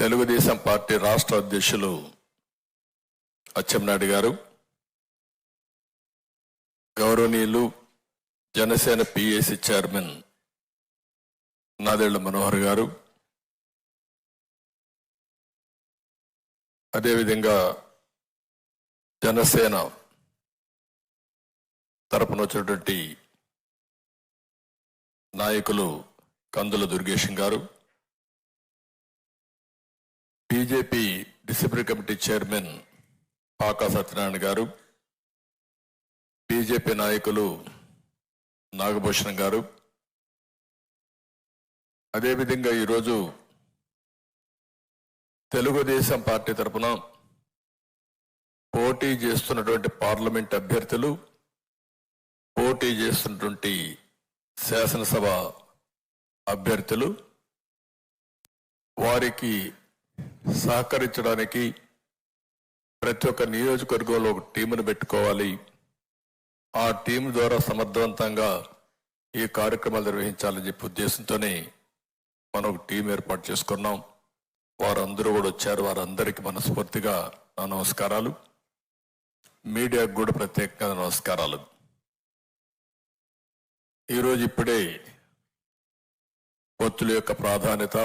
Telugu Desam party రాష్ట్ర అధ్యక్షులు అచ్చెన్నాయుడు గారు, గౌరవనీయులు జనసేన పిఎసి చైర్మన్ నాదెళ్ల మనోహర్ గారు, అదేవిధంగా జనసేన తరపున వచ్చినటువంటి నాయకులు కందుల దుర్గేశం గారు, BJP disciplinary committee chairman pak Satyanarayana గారు, బీజేపీ నాయకులు నాగభూషణం గారు, అదేవిధంగా ఈరోజు తెలుగుదేశం పార్టీ తరఫున పోటీ చేస్తున్నటువంటి పార్లమెంట్ అభ్యర్థులు, పోటీ చేస్తున్నటువంటి శాసనసభ అభ్యర్థులు వారికి సహకరించడానికి ప్రతి ఒక్క నియోజకవర్గంలో ఒక టీమును పెట్టుకోవాలి. ఆ టీం ద్వారా సమర్థవంతంగా ఈ కార్యక్రమాలు నిర్వహించాలని చెప్పి ఉద్దేశంతోనే మనం ఒక టీం ఏర్పాటు చేసుకున్నాం. వారందరూ కూడా వచ్చారు. వారందరికీ మనస్ఫూర్తిగా నా నమస్కారాలు. మీడియాకు కూడా ప్రత్యేకంగా నమస్కారాలు. ఈరోజు ఇప్పుడే పొత్తుల యొక్క ప్రాధాన్యత,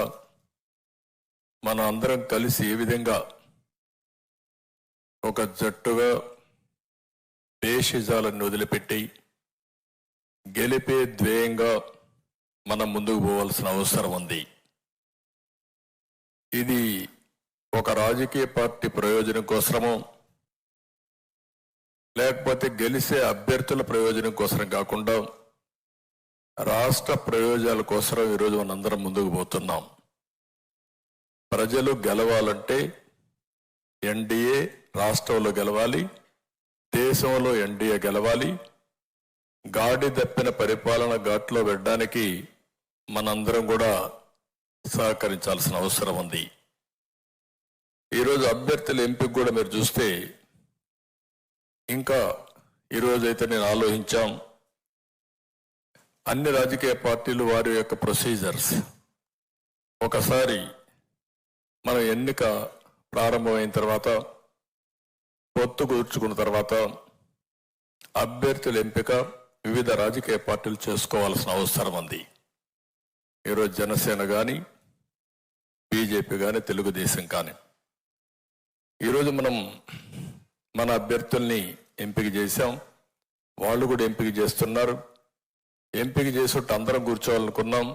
మన అందరం కలిసి ఏ విధంగా ఒక జట్టుగా దేశజాలను వదిలిపెట్టి గెలిపే ధ్యేయంగా మనం ముందుకు పోవాల్సిన అవసరం ఉంది. ఇది ఒక రాజకీయ పార్టీ ప్రయోజనం కోసమో లేకపోతే గెలిచే అభ్యర్థుల ప్రయోజనం కోసం కాకుండా రాష్ట్ర ప్రయోజనాల కోసం ఈరోజు మనందరం ముందుకు పోతున్నాం. ప్రజలు గెలవాలంటే ఎన్డీఏ రాష్ట్రంలో గెలవాలి, దేశంలో ఎన్డీఏ గెలవాలి. గాడి తప్పిన పరిపాలన ఘాట్లో పెట్టడానికి మనందరం కూడా సహకరించాల్సిన అవసరం ఉంది. ఈరోజు అభ్యర్థుల ఎంపిక కూడా మీరు చూస్తే ఇంకా ఈరోజైతే నేను ఆలోచించాం, అన్ని రాజకీయ పార్టీలు వారి యొక్క ప్రొసీజర్స్ ఒకసారి మన ఎన్నిక ప్రారంభమైన తర్వాత, పొత్తు కూర్చుకున్న తర్వాత అభ్యర్థుల ఎంపిక వివిధ రాజకీయ పార్టీలు చేసుకోవాల్సిన అవసరం ఉంది. ఈరోజు జనసేన కానీ, బీజేపీ కానీ, తెలుగుదేశం కానీ ఈరోజు మనం మన అభ్యర్థుల్ని ఎంపిక చేశాం. వాళ్ళు కూడా ఎంపిక చేస్తున్నారు. ఎంపిక చేసేట్టు అందరం కూర్చోవాలనుకున్నాం.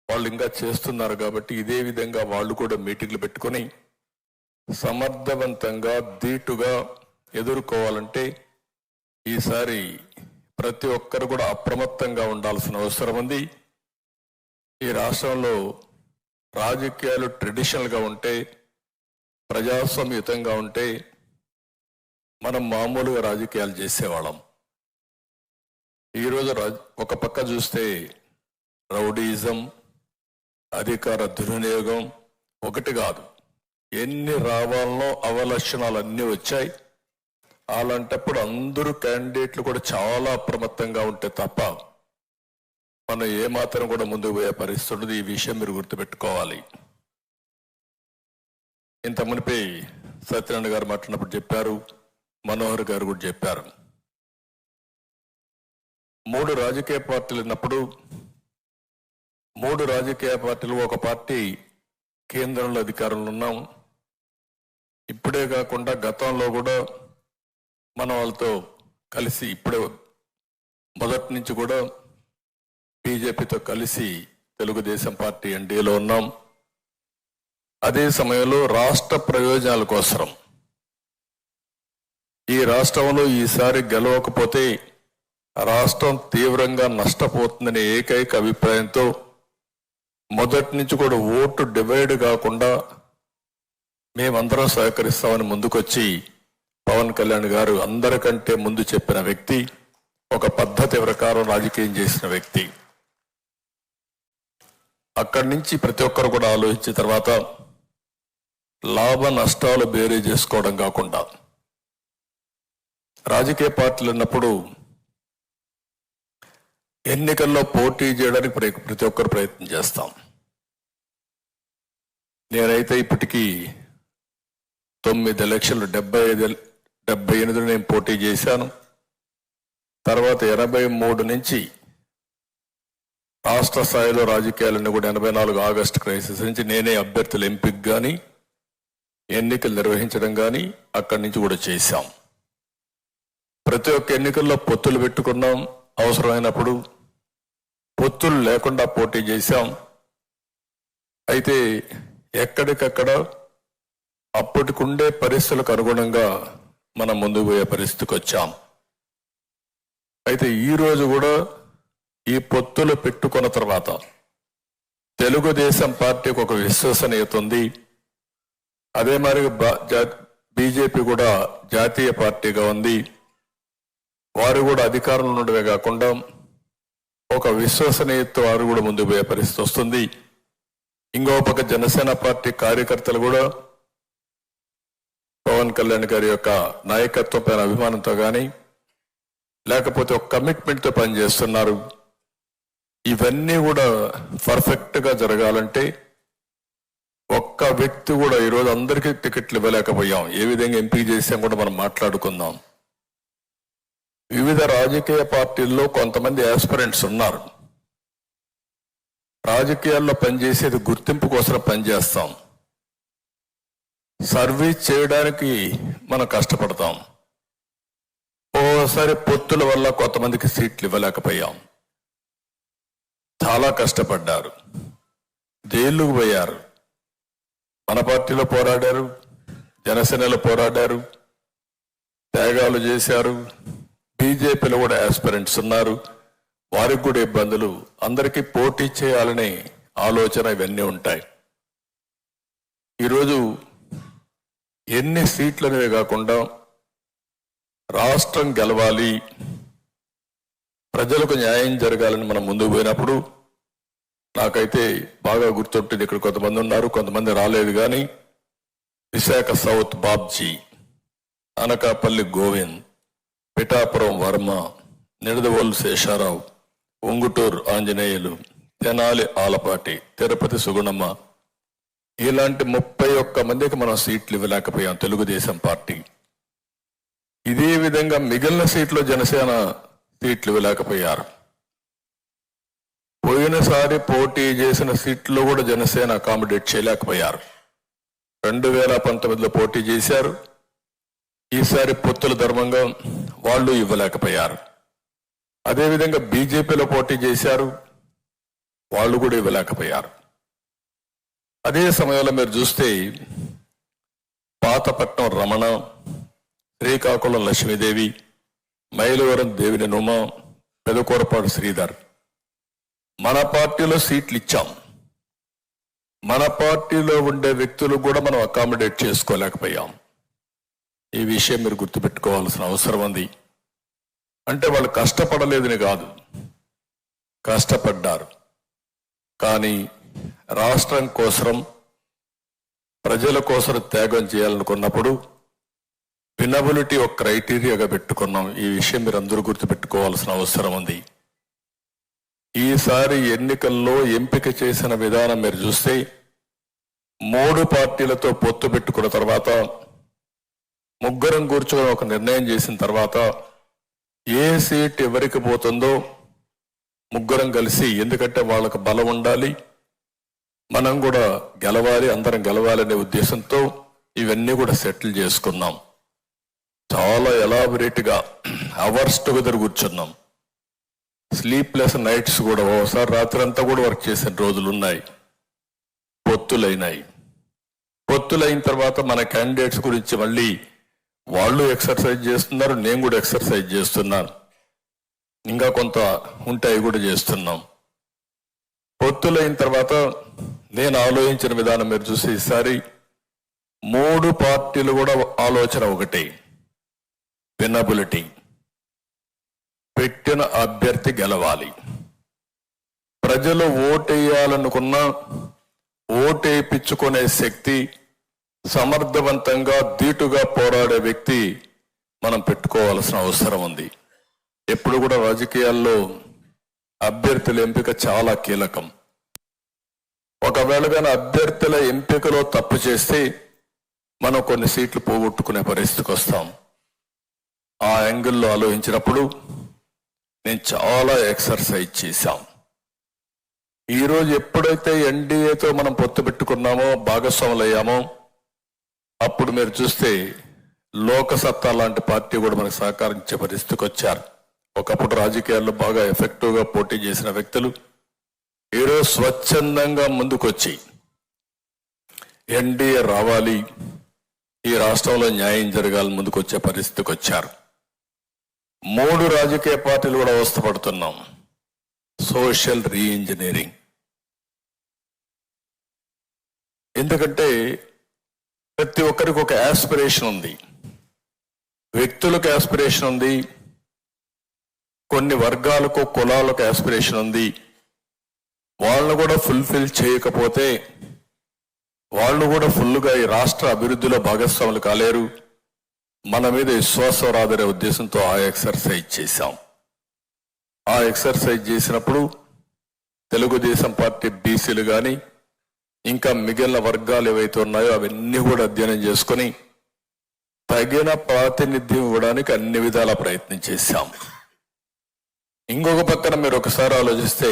వాళ్ళు ఇంకా చేస్తున్నారు కాబట్టి ఇదే విధంగా వాళ్ళు కూడా మీటింగ్లు పెట్టుకొని సమర్థవంతంగా ధీటుగా ఎదుర్కోవాలంటే ఈసారి ప్రతి ఒక్కరు కూడా అప్రమత్తంగా ఉండాల్సిన అవసరం ఉంది. ఈ రాష్ట్రంలో రాజకీయాలు ట్రెడిషనల్గా ఉంటే, ప్రజాస్వామ్యయుతంగా ఉంటే మనం మామూలుగా రాజకీయాలు చేసేవాళ్ళం. ఈరోజు ఒక పక్క చూస్తే రౌడీయిజం, అధికార దుర్వినియోగం ఒకటి కాదు, ఎన్ని రావాలనో అవలక్షణాలు అన్నీ వచ్చాయి. అలాంటప్పుడు అందరూ క్యాండిడేట్లు కూడా చాలా అప్రమత్తంగా ఉంటే తప్ప మనం ఏమాత్రం కూడా ముందుకు పోయే పరిస్థితి ఉండదు. ఈ విషయం మీరు గుర్తుపెట్టుకోవాలి. ఇంత మునిపే సత్యనారాయణ గారు మాట్లాడినప్పుడు చెప్పారు, మనోహర్ గారు కూడా చెప్పారు. 3 రాజకీయ పార్టీలు ఉన్నప్పుడు 3 రాజకీయ పార్టీలు, ఒక పార్టీ కేంద్రంలో అధికారంలో ఉన్నాం. ఇప్పుడే కాకుండా గతంలో కూడా మన వాళ్ళతో కలిసి ఇప్పుడే మొదటి నుంచి కూడా బీజేపీతో కలిసి తెలుగుదేశం పార్టీ ఎన్డీఏలో ఉన్నాం. అదే సమయంలో రాష్ట్ర ప్రయోజనాల కోసం ఈ రాష్ట్రంలో ఈసారి గెలవకపోతే రాష్ట్రం తీవ్రంగా నష్టపోతుందనే ఏకైక అభిప్రాయంతో మొదటి నుంచి కూడా ఓటు డివైడ్ కాకుండా మేమందరం సహకరిస్తామని ముందుకొచ్చి పవన్ కళ్యాణ్ గారు అందరికంటే ముందు చెప్పిన వ్యక్తి, ఒక పద్ధతి ప్రకారం రాజకీయం చేసిన వ్యక్తి. అక్కడి నుంచి ప్రతి ఒక్కరు కూడా ఆలోచించిన తర్వాత లాభ నష్టాలు బేరీ చేసుకోవడం కాకుండా రాజకీయ పార్టీలు ఉన్నప్పుడు ఎన్నికల్లో పోటీ చేయడానికి ప్రతి ఒక్కరు ప్రయత్నం చేస్తాం. నేనైతే ఇప్పటికీ 9 ఎలక్షన్లు 78 నేను పోటీ చేశాను. తర్వాత 83 నుంచి రాష్ట్ర స్థాయిలో రాజకీయాలన్నీ కూడా 84 ఆగస్టు క్రైసిస్ నుంచి నేనే అభ్యర్థుల ఎంపిక కానీ ఎన్నికలు నిర్వహించడం కానీ అక్కడి నుంచి కూడా చేశాం. ప్రతి ఒక్క ఎన్నికల్లో పొత్తులు పెట్టుకున్నాం, అవసరమైనప్పుడు పొత్తులు లేకుండా పోటీ చేశాం. అయితే ఎక్కడికక్కడ అప్పటికుండే పరిస్థితులకు అనుగుణంగా మనం ముందుకు పోయే పరిస్థితికి వచ్చాం. అయితే ఈరోజు కూడా ఈ పొత్తులు పెట్టుకున్న తర్వాత తెలుగుదేశం పార్టీకి ఒక విశ్వసనీయత ఉంది. అదే మరి బీజేపీ కూడా జాతీయ పార్టీగా ఉంది. వారు కూడా అధికారంలో ఉండడమే కాకుండా ఒక విశ్వసనీయత వారు కూడా ముందుకు పోయే పరిస్థితి వస్తుంది. ఇంకో పక్క జనసేన పార్టీ కార్యకర్తలు కూడా పవన్ కళ్యాణ్ గారి యొక్క నాయకత్వం పైన అభిమానంతో కానీ లేకపోతే ఒక కమిట్మెంట్తో పనిచేస్తున్నారు. ఇవన్నీ కూడా పర్ఫెక్ట్ గా జరగాలంటే ఒక్క వ్యక్తి కూడా ఈరోజు అందరికీ టికెట్లు ఇవ్వలేకపోయాం. ఏ విధంగా ఎంపిక చేసాం కూడా మనం మాట్లాడుకుందాం. వివిధ రాజకీయ పార్టీల్లో కొంతమంది ఆస్పిరెంట్స్ ఉన్నారు. రాజకీయాల్లో పనిచేసేది గుర్తింపు కోసం పనిచేస్తాం, సర్వీస్ చేయడానికి మనం కష్టపడతాం. ఓసారి పొత్తుల వల్ల కొంతమందికి సీట్లు ఇవ్వలేకపోయాం. చాలా కష్టపడ్డారు, జైలుకు పోయారు. మన పార్టీలో పోరాడారు, జనసేనలో పోరాడారు, త్యాగాలు చేశారు. బీజేపీలో కూడా ఆస్పిరెంట్స్ ఉన్నారు, వారికి కూడా ఇబ్బందులు. అందరికీ పోటీ చేయాలనే ఆలోచన ఇవన్నీ ఉంటాయి. ఈరోజు ఎన్ని సీట్లు అనేవి కాకుండా రాష్ట్రం గెలవాలి, ప్రజలకు న్యాయం జరగాలని మనం ముందుకు పోయినప్పుడు నాకైతే బాగా గుర్తుంటుంది. ఇక్కడ కొంతమంది ఉన్నారు, కొంతమంది రాలేదు. కానీ విశాఖ సౌత్ బాబ్జీ, అనకాపల్లి గోవింద్, పిఠాపురం వర్మ, నిడదవోలు శేషారావు, ఉంగుటూరు ఆంజనేయులు, తెనాలి ఆలపాటి, తిరుపతి సుగుణమ్మ, ఇలాంటి 31 మందికి మనం సీట్లు ఇవ్వలేకపోయాం తెలుగుదేశం పార్టీ. ఇదే విధంగా మిగిలిన సీట్లు జనసేన సీట్లు ఇవ్వలేకపోయారు. పోయినసారి పోటీ చేసిన సీట్లు కూడా జనసేన అకామిడేట్ చేయలేకపోయారు. 2019లో పోటీ చేశారు, ఈసారి పొత్తుల ధర్మంగా వాళ్ళు ఇవ్వలేకపోయారు. అదేవిధంగా బీజేపీలో పోటీ చేశారు, వాళ్ళు కూడా ఇవ్వలేకపోయారు. అదే సమయంలో మీరు చూస్తే పాతపట్నం రమణ, శ్రీకాకుళం లక్ష్మీదేవి, మైలవరం దేవిని నుమ, పెదకూరపాడు శ్రీధర్, మన పార్టీలో సీట్లు ఇచ్చాం. మన పార్టీలో ఉండే వ్యక్తులు కూడా మనం అకామిడేట్ చేసుకోలేకపోయాం. ఈ విషయం మీరు గుర్తుపెట్టుకోవాల్సిన అవసరం ఉంది. అంటే వాళ్ళు కష్టపడలేదని కాదు, కష్టపడ్డారు. కానీ రాష్ట్రం కోసం, ప్రజల కోసం త్యాగం చేయాలనుకున్నప్పుడు వినబిలిటీ ఒక క్రైటీరియాగా పెట్టుకున్నాం. ఈ విషయం మీరు అందరూ గుర్తుపెట్టుకోవాల్సిన అవసరం ఉంది. ఈసారి ఎన్నికల్లో ఎంపిక చేసిన విధానం మీరు చూస్తే 3 పార్టీలతో పొత్తు పెట్టుకున్న తర్వాత, ముగ్గురం కూర్చొని ఒక నిర్ణయం చేసిన తర్వాత ఏ సీట్ ఎవరికి పోతుందో ముగ్గురం కలిసి, ఎందుకంటే వాళ్ళకు బలం ఉండాలి, మనం కూడా గెలవాలి, అందరం గెలవాలనే ఉద్దేశంతో ఇవన్నీ కూడా సెటిల్ చేసుకున్నాం. చాలా ఎలాబొరేట్గా అవర్స్ టుగెదర్ కూర్చున్నాం. స్లీప్లెస్ నైట్స్ కూడా, ఓసారి రాత్రి అంతా కూడా వర్క్ చేసిన రోజులు ఉన్నాయి. పొత్తులైనాయి. పొత్తులైన తర్వాత మన క్యాండిడేట్స్ గురించి మళ్ళీ వాళ్ళు ఎక్సర్సైజ్ చేస్తున్నారు, నేను కూడా ఎక్సర్సైజ్ చేస్తున్నాను. ఇంకా కొంత ఉంటాయి కూడా చేస్తున్నాం. పొత్తులైన తర్వాత నేను ఆలోచించిన విధానం మీరు చూసి, ఈసారి 3 పార్టీలు కూడా ఆలోచన ఒకటే, వినబిలిటీ. పెట్టిన అభ్యర్థి గెలవాలి. ప్రజలు ఓటేయాలనుకున్న ఓటేయించుకునే శక్తి, సమర్థవంతంగా ధీటుగా పోరాడే వ్యక్తి మనం పెట్టుకోవాల్సిన అవసరం ఉంది. ఎప్పుడు కూడా రాజకీయాల్లో అభ్యర్థుల ఎంపిక చాలా కీలకం. ఒకవేళ కానీ అభ్యర్థుల ఎంపికలో తప్పు చేస్తే మనం కొన్ని సీట్లు పోగొట్టుకునే పరిస్థితికి వస్తాం. ఆ యాంగిల్లో ఆలోచించినప్పుడు నేను చాలా ఎక్సర్సైజ్ చేశాం. ఈరోజు ఎప్పుడైతే ఎన్డీఏతో మనం పొత్తు పెట్టుకున్నామో, భాగస్వాములు అయ్యామో, అప్పుడు మీరు చూస్తే లోకసత్తా లాంటి పార్టీ కూడా మనకు సహకరించే పరిస్థితికి వచ్చారు. ఒకప్పుడు రాజకీయాల్లో బాగా ఎఫెక్టివ్గా పోటీ చేసిన వ్యక్తులు ఈరోజు స్వచ్ఛందంగా ముందుకొచ్చి ఎన్డీఏ రావాలి, ఈ రాష్ట్రంలో న్యాయం జరగాలి ముందుకొచ్చే పరిస్థితికి వచ్చారు. 3 రాజకీయ పార్టీలు కూడా అవస్థపడుతున్నాం. Social re-engineering. ఎందుకంటే ప్రతి ఒక్కరికి ఒక యాస్పిరేషన్ ఉంది, వ్యక్తులకు యాస్పిరేషన్ ఉంది, కొన్ని వర్గాలకు కులాలకు యాస్పిరేషన్ ఉంది. వాళ్ళను కూడా ఫుల్ఫిల్ చేయకపోతే వాళ్ళు కూడా ఫుల్గా ఈ రాష్ట్ర అభివృద్ధిలో భాగస్వాములు కాలేరు. మన మీద విశ్వాసం రాదనే ఉద్దేశంతో ఆ ఎక్సర్సైజ్ చేశాం. ఆ ఎక్సర్సైజ్ చేసినప్పుడు తెలుగుదేశం పార్టీ బీసీలు కానీ ఇంకా మిగిలిన వర్గాలు ఏవైతే ఉన్నాయో అవన్నీ కూడా అధ్యయనం చేసుకుని తగిన ప్రాతినిధ్యం ఇవ్వడానికి అన్ని విధాల ప్రయత్నం చేశాం. ఇంకొక పక్కన మీరు ఒకసారి ఆలోచిస్తే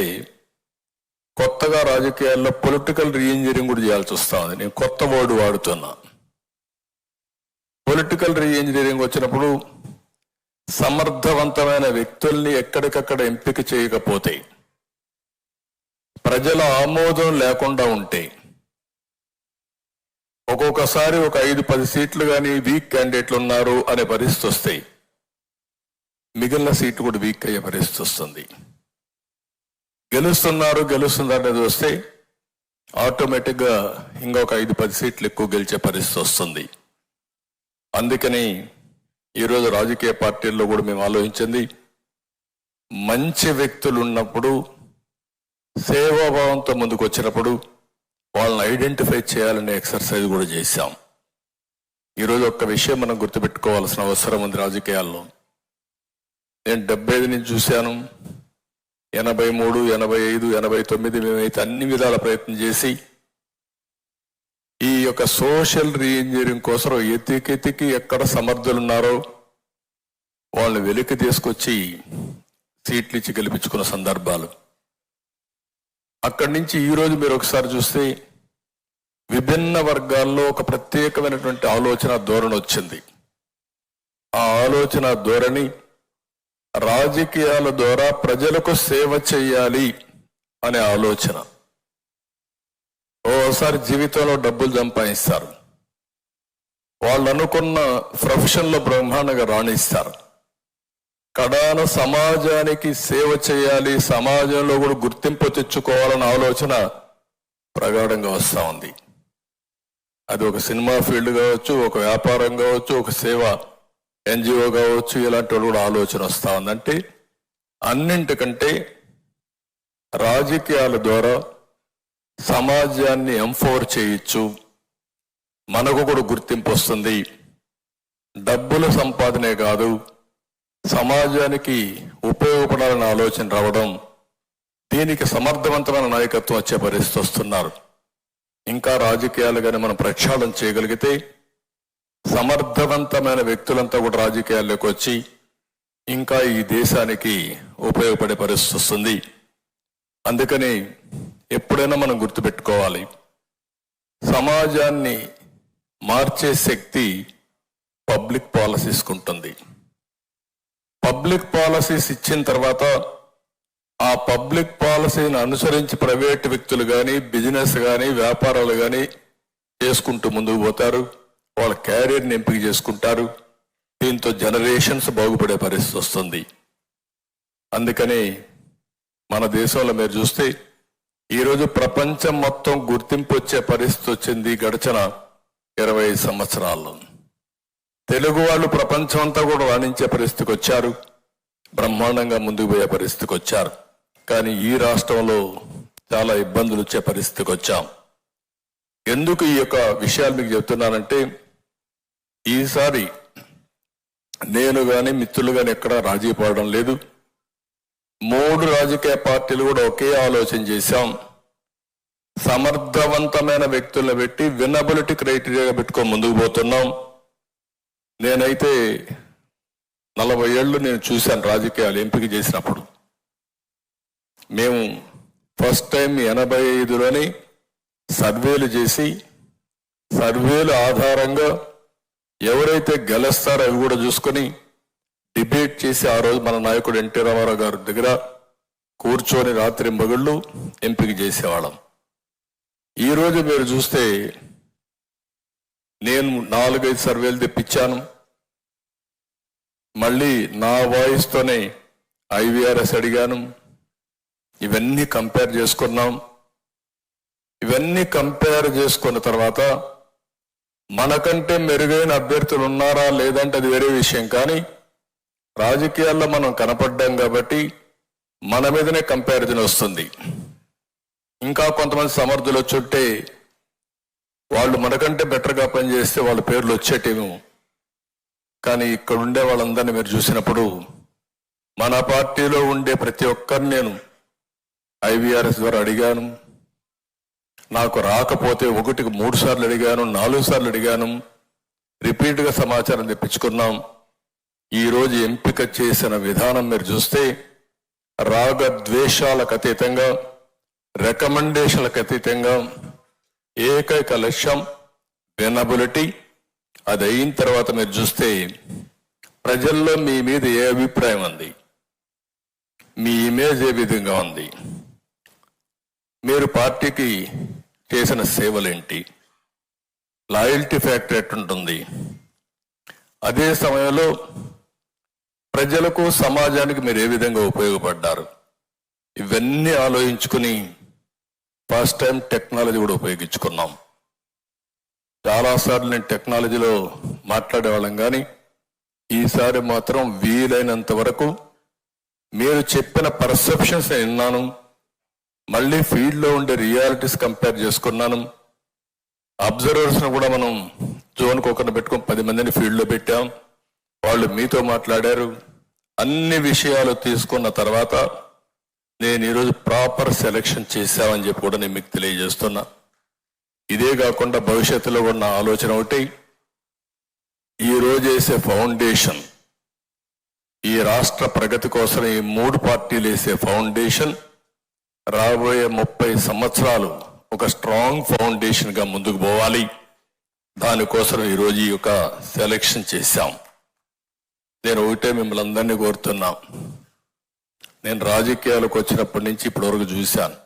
కొత్తగా రాజకీయాల్లో పొలిటికల్ రీఇంజనీరింగ్ కూడా చేయాల్సి వస్తా ఉంది. నేను కొత్త వర్డ్ వాడుతున్నా. పొలిటికల్ రీఇంజనీరింగ్ వచ్చినప్పుడు సమర్థవంతమైన వ్యక్తుల్ని ఎక్కడికక్కడ ఎంపిక చేయకపోతే, ప్రజల ఆమోదం లేకుండా ఉంటే, ఒక్కొక్కసారి ఒక 5-10 సీట్లు కానీ వీక్ క్యాండిడేట్లు ఉన్నారు అనే పరిస్థితి వస్తాయి. మిగిలిన సీట్లు కూడా వీక్ అయ్యే పరిస్థితి వస్తుంది. గెలుస్తున్నారు అనేది వస్తే ఆటోమేటిక్గా ఇంకొక 5-10 సీట్లు ఎక్కువ గెలిచే పరిస్థితి వస్తుంది. అందుకని ఈరోజు రాజకీయ పార్టీల్లో కూడా మేము ఆలోచించింది, మంచి వ్యక్తులు ఉన్నప్పుడు, సేవాభావంతో ముందుకు వచ్చినప్పుడు వాళ్ళని ఐడెంటిఫై చేయాలనే ఎక్సర్సైజ్ కూడా చేశాం. ఈరోజు ఒక్క విషయం మనం గుర్తుపెట్టుకోవాల్సిన అవసరం ఉంది రాజకీయాల్లో. నేను 75 నుంచి చూశాను, 83, 85, 89 మేమైతే అన్ని విధాల ప్రయత్నం చేసి ఈ యొక్క సోషల్ రీఇంజనీరింగ్ కోసం ఎతికి ఎక్కడ సమర్థులు ఉన్నారో వాళ్ళని వెలికి తీసుకొచ్చి సీట్లు ఇచ్చి గెలిపించుకున్న సందర్భాలు. అక్కడి నుంచి ఈరోజు మీరు ఒకసారి చూస్తే విభిన్న వర్గాల్లో ఒక ప్రత్యేకమైనటువంటి ఆలోచన ధోరణి వచ్చింది. ఆ ఆలోచన ధోరణి రాజకీయాల ద్వారా ప్రజలకు సేవ చేయాలి అనే ఆలోచన. ఓసారి జీవితంలో డబ్బులు సంపాదిస్తారు, వాళ్ళు అనుకున్న ప్రొఫెషన్లో బ్రహ్మాండంగా రాణిస్తారు. కడాన సమాజానికి సేవ చేయాలి, సమాజంలో కూడా గుర్తింపు తెచ్చుకోవాలన్న ఆలోచన ప్రగాఢంగా వస్తూ ఉంది. అది ఒక సినిమా ఫీల్డ్ కావచ్చు, ఒక వ్యాపారం కావచ్చు, ఒక సేవ ఎన్జిఓ కావచ్చు, ఇలాంటి వాళ్ళు కూడా ఆలోచన వస్తూ ఉందంటే అన్నింటికంటే రాజకీయాల ద్వారా సమాజాన్ని ఎంపవర్ చేయొచ్చు, మనకు కూడా గుర్తింపు వస్తుంది. డబ్బుల సంపాదనే కాదు, సమాజానికి ఉపయోగపడాలన్న ఆలోచన రావడం, దీనికి సమర్థవంతమైన నాయకత్వం వచ్చే పరిస్థితి వస్తున్నారు. ఇంకా రాజకీయాలు కానీ మనం ప్రక్షాళన చేయగలిగితే సమర్థవంతమైన వ్యక్తులంతా కూడా రాజకీయాల్లోకి వచ్చి ఇంకా ఈ దేశానికి ఉపయోగపడే పరిస్థితి వస్తుంది. అందుకని ఎప్పుడైనా మనం గుర్తుపెట్టుకోవాలి, సమాజాన్ని మార్చే శక్తి పబ్లిక్ పాలసీస్ ఉంటుంది. పబ్లిక్ పాలసీస్ ఇచ్చిన తర్వాత ఆ పబ్లిక్ పాలసీని అనుసరించి ప్రైవేట్ వ్యక్తులు కానీ, బిజినెస్ కానీ, వ్యాపారాలు కానీ చేసుకుంటూ ముందుకు పోతారు. వాళ్ళ క్యారియర్ని ఎంపిక చేసుకుంటారు. దీంతో జనరేషన్స్ బాగుపడే పరిస్థితి వస్తుంది. అందుకని మన దేశంలో మీరు చూస్తే ఈరోజు ప్రపంచం మొత్తం గుర్తింపు వచ్చే పరిస్థితి వచ్చింది. గడిచిన 25 సంవత్సరాల్లో తెలుగు వాళ్ళు ప్రపంచం అంతా కూడా రాణించే పరిస్థితికి వచ్చారు, బ్రహ్మాండంగా ముందుకు పోయే పరిస్థితికి వచ్చారు. కానీ ఈ రాష్ట్రంలో చాలా ఇబ్బందులు వచ్చే పరిస్థితికి వచ్చాం. ఎందుకు ఈ యొక్క విషయాలు మీకు చెప్తున్నానంటే, ఈసారి నేను కానీ మిత్రులు కానీ ఎక్కడా రాజీ పడడం లేదు. 3 రాజకీయ పార్టీలు కూడా ఒకే ఆలోచన చేశాం. సమర్థవంతమైన వ్యక్తులను పెట్టి వినబిలిటీ క్రైటీరియా పెట్టుకొని ముందుకు పోతున్నాం. నేనైతే 40 ఏళ్ళు నేను చూశాను రాజకీయాలు ఎంపిక చేసినప్పుడు. మేము ఫస్ట్ టైం 85లోని సర్వేలు చేసి సర్వేల ఆధారంగా ఎవరైతే గెలుస్తారో అవి కూడా చూసుకొని డిబేట్ చేసి ఆ రోజు మన నాయకుడు ఎన్టీ రామారావు గారి దగ్గర కూర్చొని రాత్రి మగుళ్ళు ఎంపిక చేసేవాళ్ళం. ఈరోజు మీరు చూస్తే నేను 4-5 సర్వేలు తెప్పించాను. మళ్ళీ నా వాయిస్తోనే IVRS అడిగాను. ఇవన్నీ కంపేర్ చేసుకున్నాం. ఇవన్నీ కంపేర్ చేసుకున్న తర్వాత మనకంటే మెరుగైన అభ్యర్థులు ఉన్నారా లేదంటే అది వేరే విషయం, కానీ రాజకీయాల్లో మనం కనపడ్డాం కాబట్టి మన మీదనే కంపారిజన్ వస్తుంది. ఇంకా కొంతమంది సమర్థులు వచ్చుంటే వాళ్ళు మనకంటే బెటర్గా పనిచేస్తే వాళ్ళ పేర్లు వచ్చేటేమో, కానీ ఇక్కడ ఉండే వాళ్ళందరినీ మీరు చూసినప్పుడు మన పార్టీలో ఉండే ప్రతి ఒక్కరిని నేను IVRS ద్వారా అడిగాను. నాకు రాకపోతే 1కి 3 సార్లు అడిగాను, 4 సార్లు అడిగాను. రిపీట్గా సమాచారం తెప్పించుకున్నాం. ఈరోజు ఎంపిక చేసిన విధానం మీరు చూస్తే రాగద్వేషాలకు అతీతంగా, రికమెండేషన్లకు అతీతంగా ఏకైక లక్ష్యం వినబిలిటీ. అది అయిన తర్వాత మీరు చూస్తే ప్రజల్లో మీ మీద ఏ అభిప్రాయం ఉంది, మీ ఇమేజ్ ఏ విధంగా ఉంది, మీరు పార్టీకి చేసిన సేవలేంటి, లాయల్టీ ఫ్యాక్టర్ ఎట్టుంటుంది, అదే సమయంలో ప్రజలకు సమాజానికి మీరు ఏ విధంగా ఉపయోగపడ్డారు, ఇవన్నీ ఆలోచించుకుని ఫస్ట్ టైం టెక్నాలజీ కూడా ఉపయోగించుకున్నాం. చాలాసార్లు నేను టెక్నాలజీలో మాట్లాడేవాళ్ళం, కానీ ఈసారి మాత్రం వీలైనంత వరకు మీరు చెప్పిన పర్సెప్షన్స్ నేను విన్నాను. మళ్ళీ ఫీల్డ్లో ఉండే రియాలిటీస్ కంపేర్ చేసుకున్నాను. అబ్జర్వర్స్ను కూడా మనం జోన్కి ఒకరిని పెట్టుకొని 10 మందిని ఫీల్డ్లో పెట్టాం. వాళ్ళు మీతో మాట్లాడారు. అన్ని విషయాలు తీసుకున్న తర్వాత నేను ఈరోజు ప్రాపర్ సెలెక్షన్ చేశామని చెప్పి కూడా నేను మీకు తెలియజేస్తున్నా. ఇదే కాకుండా భవిష్యత్తులో ఉన్న ఆలోచన ఒకటి, ఈరోజు వేసే ఫౌండేషన్, ఈ రాష్ట్ర ప్రగతి కోసం ఈ 3 పార్టీలు వేసే ఫౌండేషన్ రాబోయే 30 సంవత్సరాలు ఒక స్ట్రాంగ్ ఫౌండేషన్ గా ముందుకు పోవాలి. దానికోసం ఈరోజు ఈ యొక్క సెలెక్షన్ చేశాం. నేను ఒకటే మిమ్మల్ని అందరినీ కోరుతున్నా, నేను రాజకీయాలకు వచ్చినప్పటి నుంచి ఇప్పటి వరకు చూశాను,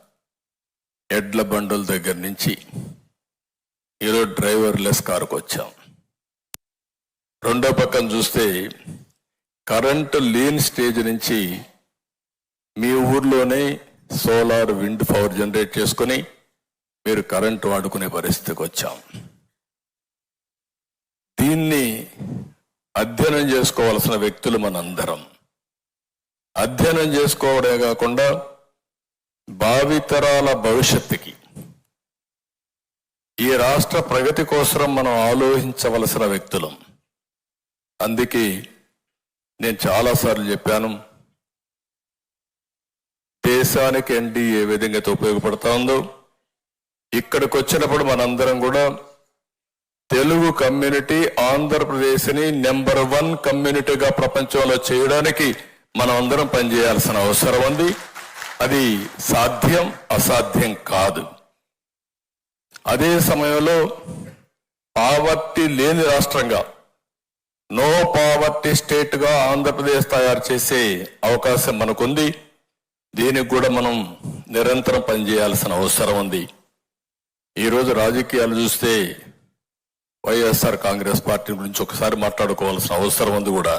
ఎడ్ల బండుల దగ్గర నుంచి ఈరోజు డ్రైవర్లెస్ కారుకు వచ్చాం. రెండో పక్కన చూస్తే కరెంటు లేని స్టేజ్ నుంచి మీ ఊర్లోనే సోలార్, విండ్ పవర్ జనరేట్ చేసుకుని మీరు కరెంటు వాడుకునే పరిస్థితికి వచ్చాం. దీన్ని అధ్యయనం చేసుకోవాల్సిన వ్యక్తులు మనందరం. అధ్యయనం చేసుకోవడమే కాకుండా భావితరాల భవిష్యత్తుకి, ఈ రాష్ట్ర ప్రగతి కోసం మనం ఆలోచించవలసిన వ్యక్తులం. అందుకే నేను చాలాసార్లు చెప్పాను, దేశానికి ఎన్డీఏ ఏ విధంగా ఉపయోగపడతా ఉందో, ఇక్కడికి వచ్చినప్పుడు మనందరం కూడా తెలుగు కమ్యూనిటీ ఆంధ్రప్రదేశ్ని నెంబర్ 1 కమ్యూనిటీగా ప్రపంచంలో చేయడానికి మనం అందరం పనిచేయాల్సిన అవసరం ఉంది. అది సాధ్యం, అసాధ్యం కాదు. అదే సమయంలో పావర్టీ లేని రాష్ట్రంగా, నో పావర్టీ స్టేట్ గా ఆంధ్రప్రదేశ్ తయారు చేసే అవకాశం మనకుంది. దీనికి కూడా మనం నిరంతరం పనిచేయాల్సిన అవసరం ఉంది. ఈరోజు రాజకీయాలు చూస్తే వైఎస్ఆర్ కాంగ్రెస్ పార్టీ గురించి ఒకసారి మాట్లాడుకోవాల్సిన అవసరం ఉంది కూడా.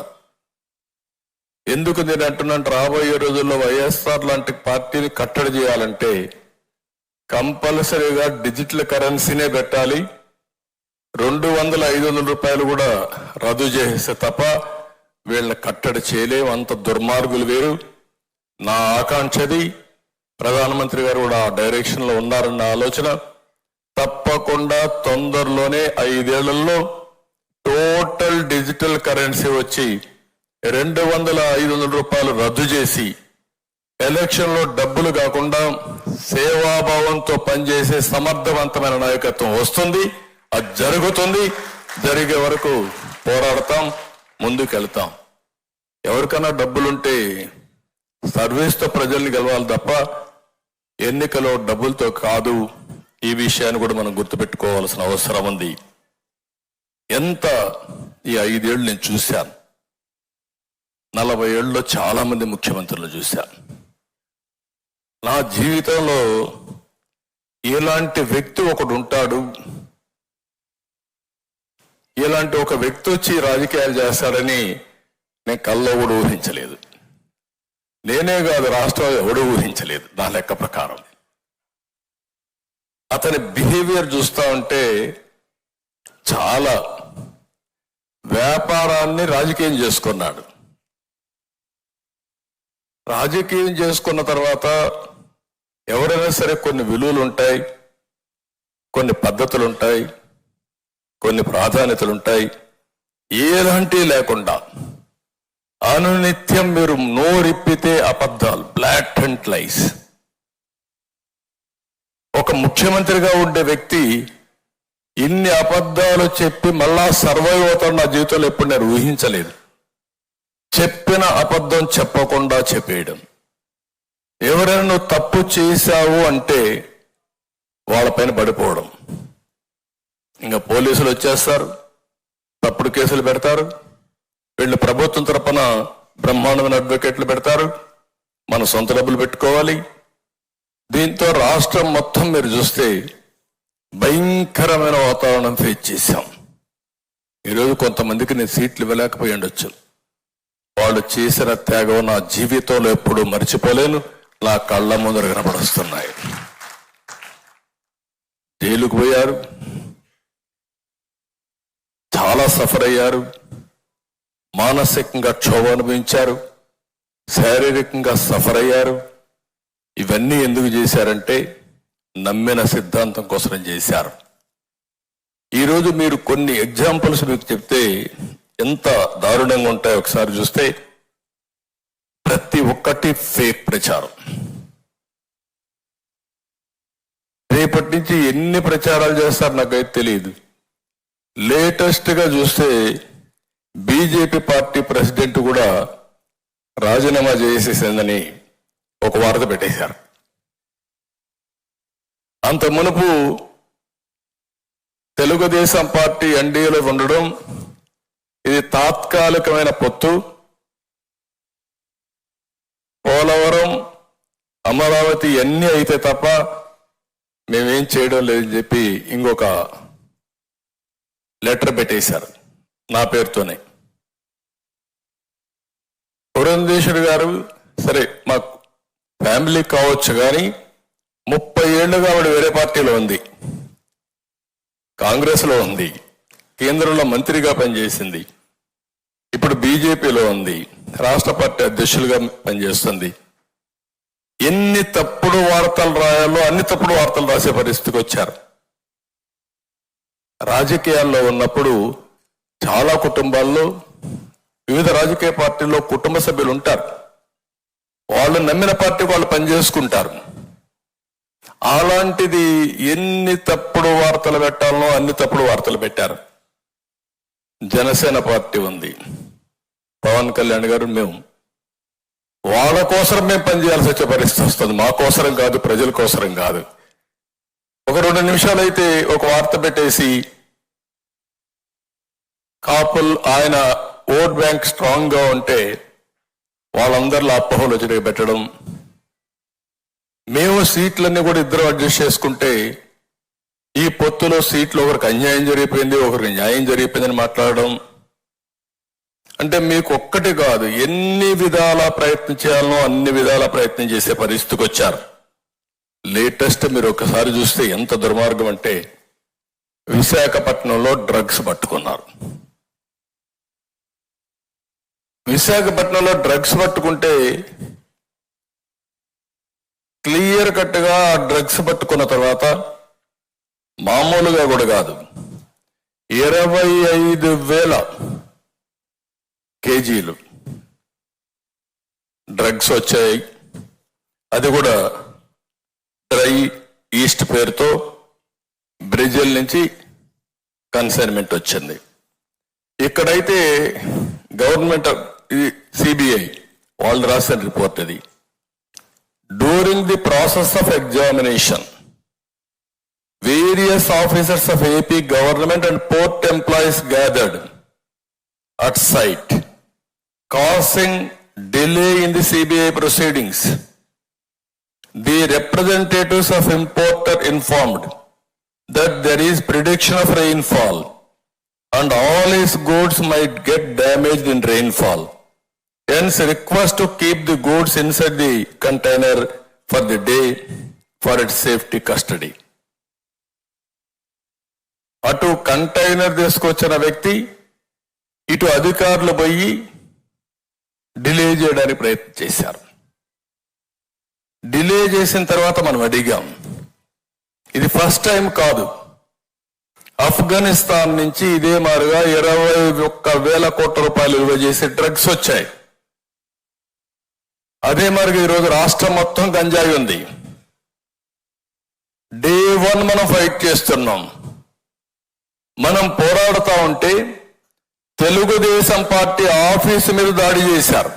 ఎందుకు నేను అంటున్నాను, రాబోయే రోజుల్లో వైఎస్ఆర్ లాంటి పార్టీని కట్టడి చేయాలంటే కంపల్సరీగా డిజిటల్ కరెన్సీనే పెట్టాలి. 200-500 రూపాయలు కూడా రద్దు చేస్తే తప్ప వీళ్ళని కట్టడి చేయలేము. అంత దుర్మార్గులు వేరు. నా ఆకాంక్షది, ప్రధానమంత్రి గారు కూడా ఆ డైరెక్షన్ లో ఉన్నారన్న ఆలోచన. తప్పకుండా తొందరలోనే 5 ఏళ్లలో టోటల్ డిజిటల్ కరెన్సీ వచ్చి 200-500 రూపాయలు రద్దు చేసి ఎలక్షన్లో డబ్బులు కాకుండా సేవాభావంతో పనిచేసే సమర్థవంతమైన నాయకత్వం వస్తుంది. అది జరుగుతుంది. జరిగే వరకు పోరాడతాం, ముందుకెళ్తాం. ఎవరికైనా డబ్బులుంటే సర్వీస్తో ప్రజల్ని గెలవాలి తప్ప ఎన్నికలో డబ్బులతో కాదు. ఈ విషయాన్ని కూడా మనం గుర్తుపెట్టుకోవాల్సిన అవసరం ఉంది. ఎంత ఈ 5 ఏళ్ళు నేను చూశాను. 40 ఏళ్ళలో చాలా మంది ముఖ్యమంత్రులు చూశాను. నా జీవితంలో ఇలాంటి వ్యక్తి ఒకడు ఉంటాడు, ఇలాంటి ఒక వ్యక్తి వచ్చి రాజకీయాలు చేస్తాడని నేను కల్లో కూడా ఊహించలేదు. నేనే కాదు, రాష్ట్రంలో ఎవడూ ఊహించలేదు. నా లెక్క ప్రకారం అతని బిహేవియర్ చూస్తా ఉంటే చాలా వ్యాపారాన్ని రాజకీయం చేసుకున్నాడు. రాజకీయం చేసుకున్న తర్వాత ఎవరైనా సరే కొన్ని విలువలు ఉంటాయి, కొన్ని పద్ధతులు ఉంటాయి, కొన్ని ప్రాధాన్యతలు ఉంటాయి. ఎలాంటి లేకుండా అనునిత్యం మీరు నోరిప్పితే అబద్ధాలు, బ్లాటెంట్ లైస్. ఒక ముఖ్యమంత్రిగా ఉండే వ్యక్తి ఇన్ని అబద్ధాలు చెప్పి మళ్ళా సర్వైవ్ అవుతాడు నా జీవితంలో ఎప్పుడు నేను ఊహించలేదు. చెప్పిన అబద్ధం చెప్పకుండా చెప్పేయడం. ఎవరైనా నువ్వు తప్పు చేశావు అంటే వాళ్ళపైన పడిపోవడం. ఇంకా పోలీసులు వచ్చేస్తారు, తప్పుడు కేసులు పెడతారు. వీళ్ళు ప్రభుత్వం తరపున బ్రహ్మాండమైన అడ్వకేట్లు పెడతారు. మన సొంత డబ్బులు పెట్టుకోవాలి. దీంతో రాష్ట్రం మొత్తం మీరు చూస్తే భయంకరమైన వాతావరణం ఫేస్ చేశాం. ఈరోజు కొంతమందికి నేను సీట్లు ఇవ్వలేకపోయి ఉండొచ్చు. వాళ్ళు చేసిన త్యాగం నా జీవితంలో ఎప్పుడూ మర్చిపోలేను. నా కళ్ళ ముందర కనపడుస్తున్నాయి. జైలుకు పోయారు, చాలా సఫర్ అయ్యారు, మానసికంగా క్షోభ అనుభవించారు, శారీరకంగా సఫర్ అయ్యారు. ఇవన్నీ ఎందుకు చేశారంటే నమ్మిన సిద్ధాంతం కోసం చేశారు. ఈరోజు మీరు కొన్ని ఎగ్జాంపుల్స్ మీకు చెప్తే ఎంత దారుణంగా ఉంటాయో ఒకసారి చూస్తే ప్రతి ఒక్కటి ఫేక్ ప్రచారం. రేపటి నుంచి ఎన్ని ప్రచారాలు చేస్తారు నాకైతే తెలియదు. లేటెస్ట్ గా చూస్తే బీజేపీ పార్టీ ప్రెసిడెంట్ కూడా రాజీనామా చేసేసిందని ఒక వార్త పెట్టేశారు. అంత మునుపు తెలుగుదేశం పార్టీ ఎన్డీఏలో ఉండడం, ఇది తాత్కాలికమైన పొత్తు, పోలవరం అమరావతి అన్నీ అయితే తప్ప మేమేం చేయడం లేదని చెప్పి ఇంకొక లెటర్ పెట్టేశారు నా పేరుతోనే. పురంధేశ్వరి గారు సరే మా ఫ్యామిలీ కావచ్చు, కానీ 30 ఏళ్లుగా ఆవిడ వేరే పార్టీలో ఉంది, కాంగ్రెస్ లో ఉంది, కేంద్రంలో మంత్రిగా పనిచేసింది, ఇప్పుడు బీజేపీలో ఉంది, రాష్ట్ర పార్టీ అధ్యక్షులుగా పనిచేస్తుంది. ఎన్ని తప్పుడు వార్తలు రాయాలో అన్ని తప్పుడు వార్తలు రాసే పరిస్థితికి వచ్చారు. రాజకీయాల్లో ఉన్నప్పుడు చాలా కుటుంబాల్లో వివిధ రాజకీయ పార్టీల్లో కుటుంబ సభ్యులు ఉంటారు. వాళ్ళు నమ్మిన పార్టీ వాళ్ళు పనిచేసుకుంటారు. అలాంటిది ఎన్ని తప్పుడు వార్తలు పెట్టాలనో అన్ని తప్పుడు వార్తలు పెట్టారు. జనసేన పార్టీ ఉంది, పవన్ కళ్యాణ్ గారు, మేము వాళ్ళ కోసం మేము పనిచేయాల్సి వచ్చే పరిస్థితి వస్తుంది. మా కోసరం కాదు, ప్రజల కోసరం కాదు. ఒక 2 నిమిషాలు అయితే ఒక వార్త పెట్టేసి కాపుల్ ఆయన ఓట్ బ్యాంక్ స్ట్రాంగ్ గా ఉంటే వాళ్ళందరిలో అపోహలు వచ్చి పెట్టడం, మేము సీట్లన్నీ కూడా ఇద్దరు అడ్జస్ట్ చేసుకుంటే ఈ పొత్తులో సీట్లు ఒకరికి అన్యాయం జరిగిపోయింది, ఒకరికి న్యాయం జరిగిపోయిందని మాట్లాడడం. అంటే మీకు ఒక్కటి కాదు, ఎన్ని విధాల ప్రయత్నం చేయాలనో అన్ని విధాల ప్రయత్నం చేసే పరిస్థితికి వచ్చారు. లేటెస్ట్ మీరు ఒకసారి చూస్తే ఎంత దుర్మార్గం అంటే విశాఖపట్నంలో డ్రగ్స్ పట్టుకున్నారు. విశాఖపట్నంలో డ్రగ్స్ పట్టుకుంటే క్లియర్ కట్ గా డ్రగ్స్ పట్టుకున్న తర్వాత మామూలుగా కూడా కాదు, 25,000 కేజీలు డ్రగ్స్ వచ్చాయి. అది కూడా డ్రై ఈస్ట్ పేరుతో బ్రెజిల్ నుంచి కన్సైన్మెంట్ వచ్చింది. ఇక్కడైతే గవర్నమెంట్ సిబిఐ వాళ్ళు రాసిన రిపోర్ట్ అది. During the process of examination various officers of AP government and port employees gathered at site, causing delay in the CBI proceedings. The representatives of importer informed that there is prediction of rainfall and all his goods might get damaged in rainfall. Hence request to keep the goods inside the container for the day for its safety custody. అటు container తీసుకొచ్చిన వ్యక్తి ఇటు అధికారులు పోయి delay చేయడానికి ప్రయత్నం చేశారు. Delay చేసిన తర్వాత మనం అడిగాం, ఇది ఫస్ట్ టైం కాదు. ఆఫ్ఘనిస్తాన్ నుంచి ఇదే మారుగా 21,000 కోట్ల రూపాయలు విలువ చేసే డ్రగ్స్ వచ్చాయి. అదే మారుగా ఈరోజు రాష్ట్రం మొత్తం గంజాయి ఉంది. డే 1 మనం ఫైట్ చేస్తున్నాం. మనం పోరాడుతూ ఉంటే తెలుగుదేశం పార్టీ ఆఫీసు మీద దాడి చేశారు.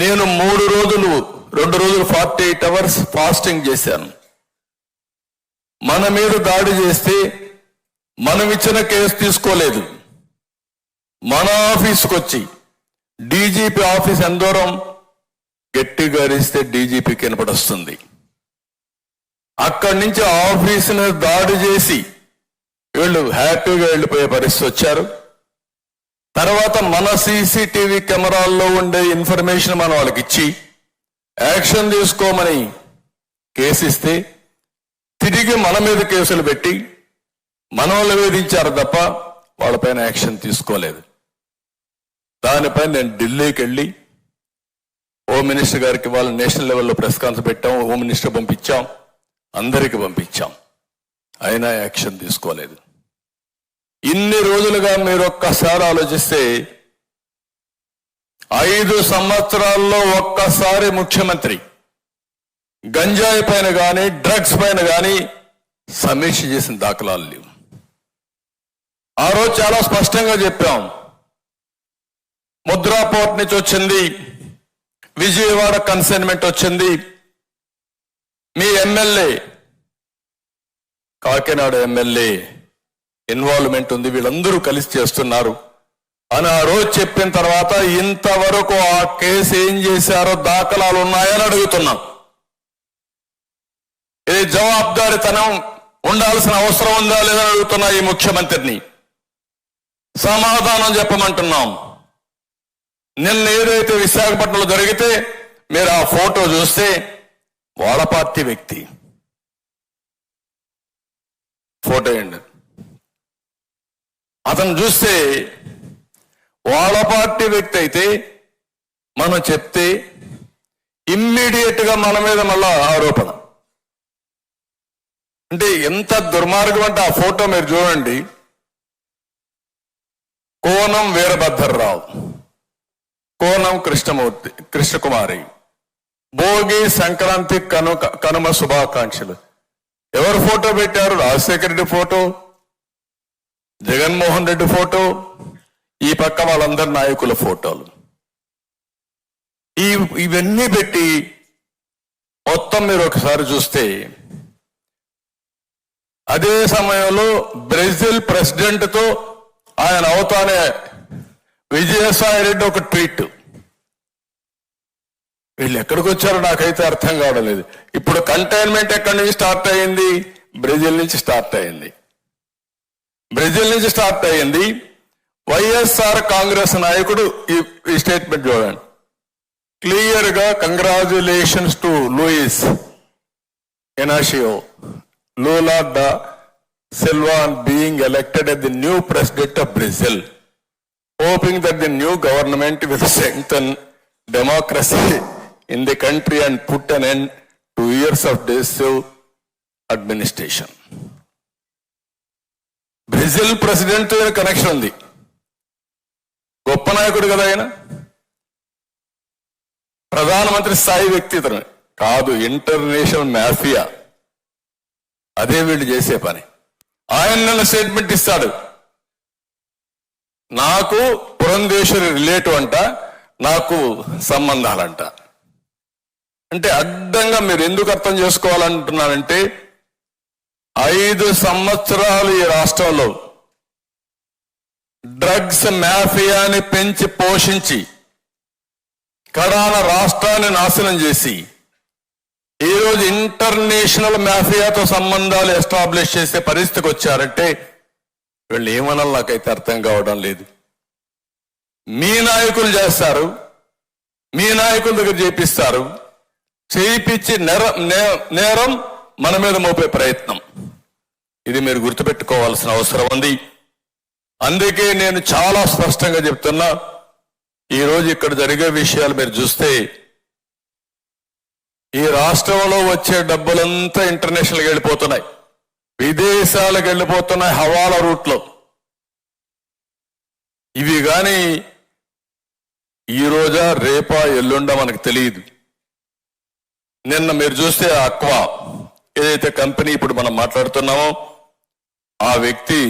నేను 2 రోజులు 48 అవర్స్ ఫాస్టింగ్ చేశాను. మన మీద దాడి చేస్తే మనం ఇచ్చిన కేసు తీసుకోలేదు. మన ఆఫీసుకు వచ్చి డీజీపీ ఆఫీస్ ఎంత దూరం గట్టిగా అరిస్తే డీజీపీకి వినపడొస్తుంది. అక్కడి నుంచి ఆఫీసును దాడి చేసి వీళ్ళు హ్యాపీగా వెళ్ళిపోయే పరిస్థితి వచ్చారు. తర్వాత మన సీసీటీవీ కెమెరాల్లో ఉండే ఇన్ఫర్మేషన్ మనం వాళ్ళకి ఇచ్చి యాక్షన్ తీసుకోమని కేసిస్తే తిరిగి మన మీద కేసులు పెట్టి మన వాళ్ళు వేధించారు తప్ప వాళ్ళపైన యాక్షన్ తీసుకోలేదు. దానిపై నేను ఢిల్లీకి వెళ్ళి హోమ్ మినిస్టర్ గారికి వాళ్ళ నేషనల్ లెవెల్లో ప్రెస్ కాన్ఫరెన్స్ పెట్టాం. హోమ్ మినిస్టర్ పంపించాం, అందరికి పంపించాం, అయినా యాక్షన్ తీసుకోలేదు. ఇన్ని రోజులుగా మీరు ఒక్కసారి ఆలోచిస్తే 5 సంవత్సరాల్లో ఒక్కసారి ముఖ్యమంత్రి గంజాయి పైన కానీ డ్రగ్స్ పైన కానీ సమీక్ష చేసిన దాఖలాలు లేవు. ఆ రోజు చాలా స్పష్టంగా చెప్పాం, ముద్రా పోర్ట్ నుంచి వచ్చింది, విజయవాడ కన్సైన్మెంట్ వచ్చింది, మీ ఎమ్మెల్యే కాకినాడ ఎమ్మెల్యే ఇన్వాల్వ్మెంట్ ఉంది, వీళ్ళందరూ కలిసి చేస్తున్నారు అని ఆ రోజు చెప్పిన తర్వాత ఇంతవరకు ఆ కేసు ఏం చేశారో దాఖలాలు ఉన్నాయని అడుగుతున్నాం. ఇది జవాబుదారీతనం ఉండాల్సిన అవసరం ఉందా లేదని అడుగుతున్నా ఈ ముఖ్యమంత్రిని. సమాధానం చెప్పమంటున్నాం. నిన్న ఏదైతే విశాఖపట్నంలో జరిగితే మీరు ఆ ఫోటో చూస్తే వాళ్ళ పార్టీ వ్యక్తి ఫోటో ఏంటి, అతను చూస్తే వాళ్ళ పార్టీ వ్యక్తి అయితే మనం చెప్తే ఇమ్మీడియట్ గా మన మీద మళ్ళా ఆరోపణ. అంటే ఎంత దుర్మార్గం అంటే ఆ ఫోటో మీరు చూడండి. కోనం వీరభద్రరావు, కోనం కృష్ణకుమారి, భోగి సంక్రాంతి కనుమ శుభాకాంక్షలు. ఎవరు ఫోటో పెట్టారు? రాజశేఖర రెడ్డి ఫోటో, జగన్మోహన్ రెడ్డి ఫోటో, ఈ పక్క వాళ్ళందరి నాయకుల ఫోటోలు. ఇవన్నీ పెట్టి మొత్తం మీరు ఒకసారి చూస్తే అదే సమయంలో బ్రెజిల్ ప్రెసిడెంట్ తో ఆయన అవుతానే విజయసాయి రెడ్డి ఒక ట్వీట్. వీళ్ళు ఎక్కడికి వచ్చారో నాకైతే అర్థం కావడం లేదు. ఇప్పుడు కంటైన్మెంట్ ఎక్కడి నుంచి స్టార్ట్ అయ్యింది? బ్రెజిల్ నుంచి స్టార్ట్ అయ్యింది. బ్రెజిల్ నుంచి స్టార్ట్ అయ్యింది. వైఎస్ఆర్ కాంగ్రెస్ నాయకుడు ఈ స్టేట్మెంట్ చూడండి, క్లియర్ గా congratulations to Luiz Inacio Lula da Silva on being elected as the new president of Brazil, hoping that the new government will strengthen democracy in the country and put an end to years of decisive administration. Brazil president తో connection ఉంది. గొప్ప నాయకుడు కదా ఆయన, ప్రధానమంత్రి స్థాయి వ్యక్తి ఇతను. కాదు, ఇంటర్నేషనల్ మాఫియా. అదే వీళ్ళు చేసే పని. ఆయన నిన్న స్టేట్మెంట్ ఇస్తాడు, నాకు పురంధేశ్వరి రిలేటివ్ అంట, నాకు సంబంధాలంట. అంటే అడ్డంగా మీరు ఎందుకు అర్థం చేసుకోవాలంటున్నారంటే 5 సంవత్సరాలు ఈ రాష్ట్రంలో డ్రగ్స్ మాఫియాని పెంచి పోషించి కడాన రాష్ట్రాన్ని నాశనం చేసి ఈరోజు ఇంటర్నేషనల్ మాఫియాతో సంబంధాలు ఎస్టాబ్లిష్ చేసే పరిస్థితికి వచ్చారంటే వీళ్ళు ఏమనాలి నాకైతే అర్థం కావడం లేదు. మీ నాయకులు చేస్తారు, మీ నాయకుల దగ్గర చేపిస్తారు, చేయించి నేరం మన మీద మోపే ప్రయత్నం. ఇది మీరు గుర్తుపెట్టుకోవాల్సిన అవసరం ఉంది. అందుకే నేను చాలా స్పష్టంగా చెప్తున్నా, ఈరోజు ఇక్కడ జరిగే విషయాలు మీరు చూస్తే ఈ రాష్ట్రంలో వచ్చే డబ్బులంతా ఇంటర్నేషనల్కి వెళ్ళిపోతున్నాయి, విదేశాలకు వెళ్ళిపోతున్నాయి హవాలా రూట్లో. ఇవి కానీ ఈ రోజా రేపా ఎల్లుండా మనకు తెలియదు. నిన్న మీరు చూస్తే అక్వా ఏదైతే కంపెనీ ఇప్పుడు మనం మాట్లాడుతున్నామో ఆ వ్యక్తి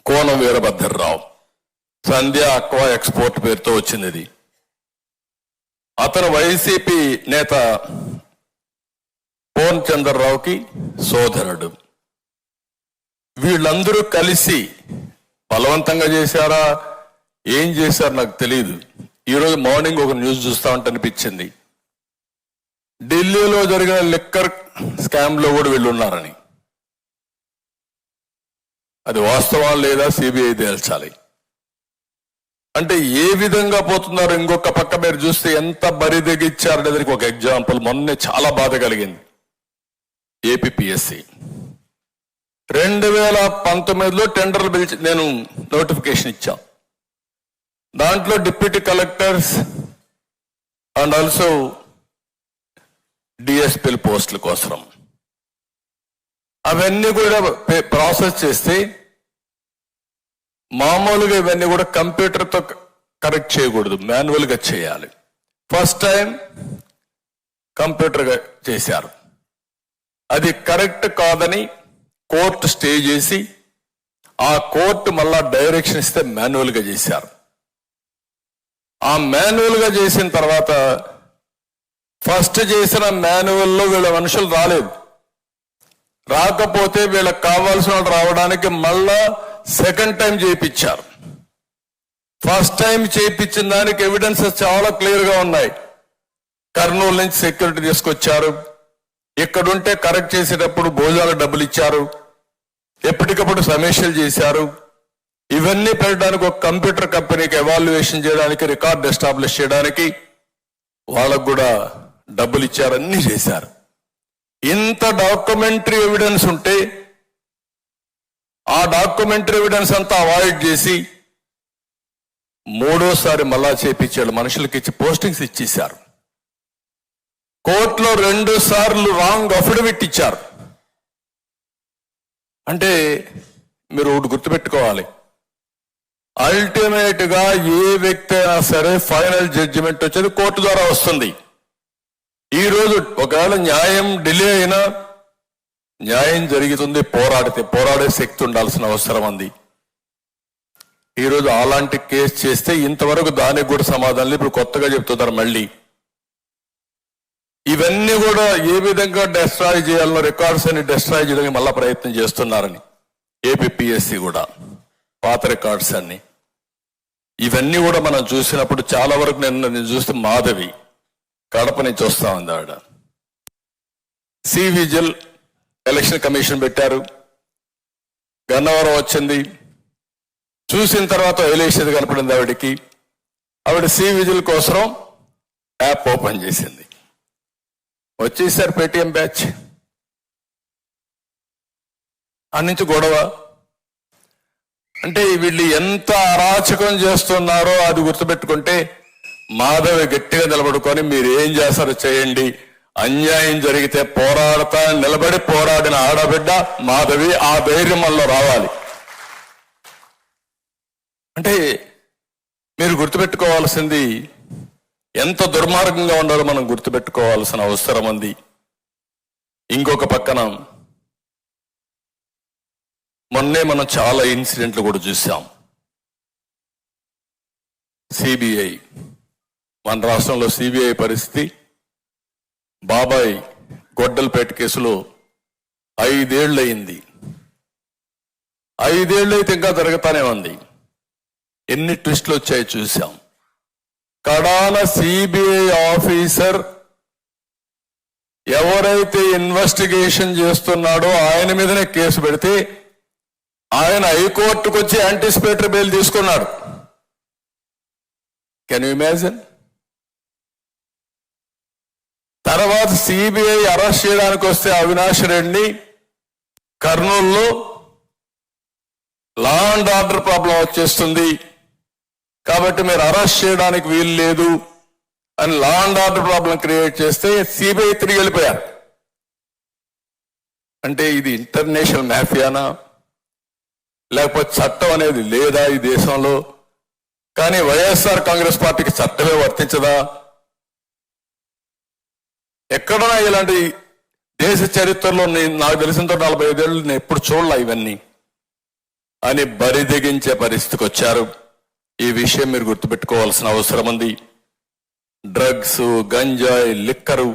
కోనం వీరభద్రరావు, సంధ్య అక్వా ఎక్స్పోర్ట్ పేరుతో వచ్చింది. ఇది అతను వైసీపీ నేత పూర్ణ చంద్రరావుకి సోదరుడు. వీళ్ళందరూ కలిసి బలవంతంగా చేశారా, ఏం చేశారు నాకు తెలియదు. ఈరోజు మార్నింగ్ ఒక న్యూస్ చూస్తా ఉంటే అనిపించింది, ఢిల్లీలో జరిగిన లిక్కర్ స్కామ్ లో కూడా వీళ్ళు ఉన్నారని. అది వాస్తవం లేదా సిబిఐ తేల్చాలి. అంటే ఏ విధంగా పోతున్నారు. ఇంకొక పక్క మీరు చూస్తే ఎంత బరిదెగిచ్చారనేదానికి ఒక ఎగ్జాంపుల్ మొన్నే చాలా బాధ కలిగింది. ఏపీపీఎస్సి 2019లో టెండర్లు పిలిచి నేను నోటిఫికేషన్ ఇచ్చాం. దాంట్లో డిప్యూటీ కలెక్టర్స్ అండ్ ఆల్సో డిఎస్పీల పోస్టుల కోసం అవన్నీ కూడా ప్రాసెస్ చేస్తే మామూలుగా ఇవన్నీ కూడా కంప్యూటర్తో కరెక్ట్ చేయకూడదు, మాన్యువల్గా చేయాలి. ఫస్ట్ టైం కంప్యూటర్గా చేశారు. అది కరెక్ట్ కాదని కోర్టు స్టే చేసి ఆ కోర్టు మళ్ళా డైరెక్షన్ ఇస్తే మాన్యువల్గా చేశారు. ఆ మాన్యువల్గా చేసిన తర్వాత ఫస్ట్ చేసిన మాన్యువల్లో వీళ్ళ మనుషులు రాలేదు. రాకపోతే వీళ్ళకి కావాల్సిన వాళ్ళు రావడానికి మళ్ళా సెకండ్ టైం చేయించారు. ఫస్ట్ టైం చేయించిన దానికి ఎవిడెన్సెస్ చాలా క్లియర్ గా ఉన్నాయి. కర్నూలు నుంచి సెక్యూరిటీ తీసుకొచ్చారు, ఇక్కడుంటే కరెక్ట్ చేసేటప్పుడు భోజనాలు డబ్బులు ఇచ్చారు, ఎప్పటికప్పుడు సమీక్షలు చేశారు. ఇవన్నీ పెట్టడానికి ఒక కంప్యూటర్ కంపెనీకి ఎవాల్యుయేషన్ చేయడానికి, రికార్డ్ ఎస్టాబ్లిష్ చేయడానికి వాళ్ళకు కూడా డబ్బులు ఇచ్చారు, అన్ని చేశారు. ఇంత డాక్యుమెంటరీ ఎవిడెన్స్ ఉంటే ఆ డాక్యుమెంటరీ ఎవిడెన్స్ అంతా అవాయిడ్ చేసి మూడోసారి మళ్ళా చేపించాడు, మనుషులకి ఇచ్చి పోస్టింగ్స్ ఇచ్చేశారు. కోర్టులో 2 సార్లు రాంగ్ అఫిడవిట్ ఇచ్చారు. అంటే మీరు ఒకటి గుర్తుపెట్టుకోవాలి, అల్టిమేట్ గా ఏ వ్యక్తి అయినా సరే ఫైనల్ జడ్జిమెంట్ వచ్చేది కోర్టు ద్వారా వస్తుంది. ఈ రోజు ఒకవేళ న్యాయం డిలే అయినా న్యాయం జరుగుతుంది, పోరాడే శక్తి ఉండాల్సిన అవసరం ఉంది. ఈరోజు అలాంటి కేసు చేస్తే ఇంతవరకు దానికి కూడా సమాధానం ఇప్పుడు కొత్తగా చెప్తున్నారు. మళ్ళీ ఇవన్నీ కూడా ఏ విధంగా డెస్ట్రాయ్ చేయాలనో రికార్డ్స్ అన్ని డెస్ట్రాయ్ చేయడానికి మళ్ళా ప్రయత్నం చేస్తున్నారని ఏపీపీఎస్సి కూడా పాత రికార్డ్స్ అన్ని ఇవన్నీ కూడా మనం చూసినప్పుడు చాలా వరకు నేను చూస్తే మాధవి కడప నుంచి వస్తా ఉంది. ఆవిడ సి విజిల్ ఎలక్షన్ కమిషన్ పెట్టారు, గన్నవరం వచ్చింది, చూసిన తర్వాత వదిలేసేది కనపడింది ఆవిడకి. ఆవిడ సి విజిల్ కోసం యాప్ ఓపెన్ చేసింది, వచ్చేసారు పేటిఎం బ్యాచ్. ఆ నుంచి గొడవ. అంటే వీళ్ళు ఎంత అరాచకం చేస్తున్నారో అది గుర్తుపెట్టుకుంటే మాధవి గట్టిగా నిలబడుకొని మీరు ఏం చేస్తారో చేయండి, అన్యాయం జరిగితే పోరాడతా నిలబడి పోరాడిన ఆడబిడ్డ మాధవి, ఆ ధైర్యం మనలో రావాలి. అంటే మీరు గుర్తుపెట్టుకోవాల్సింది ఎంత దుర్మార్గంగా ఉండాలో మనం గుర్తుపెట్టుకోవాల్సిన అవసరం ఉంది. ఇంకొక పక్కన మొన్నే మనం చాలా ఇన్సిడెంట్లు కూడా చూసాం. సిబిఐ, మన రాష్ట్రంలో సిబిఐ పరిస్థితి, బాబాయ్ గొడ్డలపేట కేసులో 5 ఏళ్ళు అయింది. 5 ఏళ్ళు అయితే ఇంకా జరుగుతానే ఉంది. ఎన్ని ట్విస్టులు వచ్చాయో చూసాం. కడాన సిబిఐ ఆఫీసర్ ఎవరైతే ఇన్వెస్టిగేషన్ చేస్తున్నాడో ఆయన మీదనే కేసు పెడితే ఆయన హైకోర్టుకు వచ్చి యాంటిసిపేటరీ బెయిల్ తీసుకున్నాడు. Can you imagine? తర్వాత సిబిఐ అరెస్ట్ చేయడానికి వస్తే అవినాష్ రెడ్డిని కర్నూలులో లా అండ్ ఆర్డర్ ప్రాబ్లం వచ్చేస్తుంది కాబట్టి మీరు అరెస్ట్ చేయడానికి వీలు లేదు అని law and order problem create చేస్తే సిబిఐ తిరిగి వెళ్ళిపోయారు. అంటే ఇది ఇంటర్నేషనల్ మాఫియానా, లేకపోతే చట్టం అనేది లేదా ఈ దేశంలో? కానీ వైఎస్ఆర్ కాంగ్రెస్ పార్టీకి చట్టమే వర్తించదా? ఎక్కడన్నా ఇలాంటి దేశ చరిత్రలో నాకు తెలిసినంత 45 ఏళ్ళు నేను ఎప్పుడు చూడలే ఇవన్నీ అని బరిదెగించే పరిస్థితికి వచ్చారు. ఈ విషయం మీరు గుర్తుపెట్టుకోవాల్సిన అవసరం ఉంది. డ్రగ్స్, గంజాయి, లిక్కరు,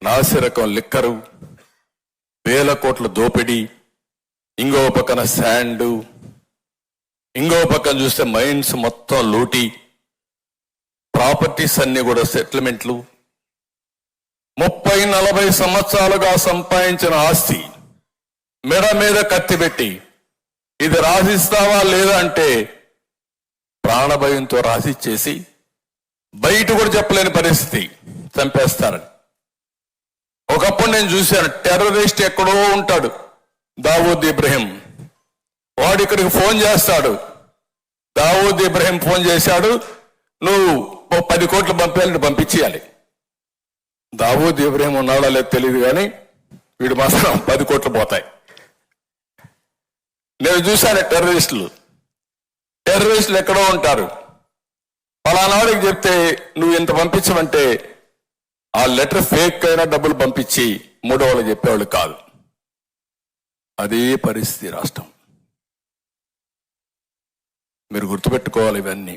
నాసిరకం లిక్కరు, 1000 కోట్ల దోపిడీ, ఇంకో పక్కన శాండ్, ఇంకో పక్కన చూస్తే మైన్స్ మొత్తం లూటీ, ప్రాపర్టీస్ అన్ని కూడా సెటిల్మెంట్లు, 30-40 సంవత్సరాలుగా సంపాదించిన ఆస్తి మెడ మీద కత్తి పెట్టి ఇది రాసిస్తావా లేదా అంటే ప్రాణభయంతో రాసిచ్చేసి బయట కూడా చెప్పలేని పరిస్థితి, చంపేస్తారని. ఒకప్పుడు నేను చూశాను, టెర్రరిస్ట్ ఎక్కడో ఉంటాడు, దావూద్ ఇబ్రహీం, వాడు ఇక్కడికి ఫోన్ చేస్తాడు. దావూద్ ఇబ్రహీం ఫోన్ చేశాడు, నువ్వు 10 కోట్లు పంపేయాలని పంపించేయాలి. దావూద్ ఇబ్రహీం ఉన్నాడా లేదు తెలియదు కానీ వీడు మాత్రం 10 కోట్లు పోతాయి. నేను చూశాను టెర్రరిస్టులు ఎక్కడో ఉంటారు. పలానాడికి చెప్తే నువ్వు ఇంత పంపించమంటే ఆ లెటర్ ఫేక్ అయినా డబ్బులు పంపించి 3వ వాళ్ళు చెప్పేవాళ్ళు కాదు. అదే పరిస్థితి రాష్ట్రం. మీరు గుర్తుపెట్టుకోవాలి ఇవన్నీ.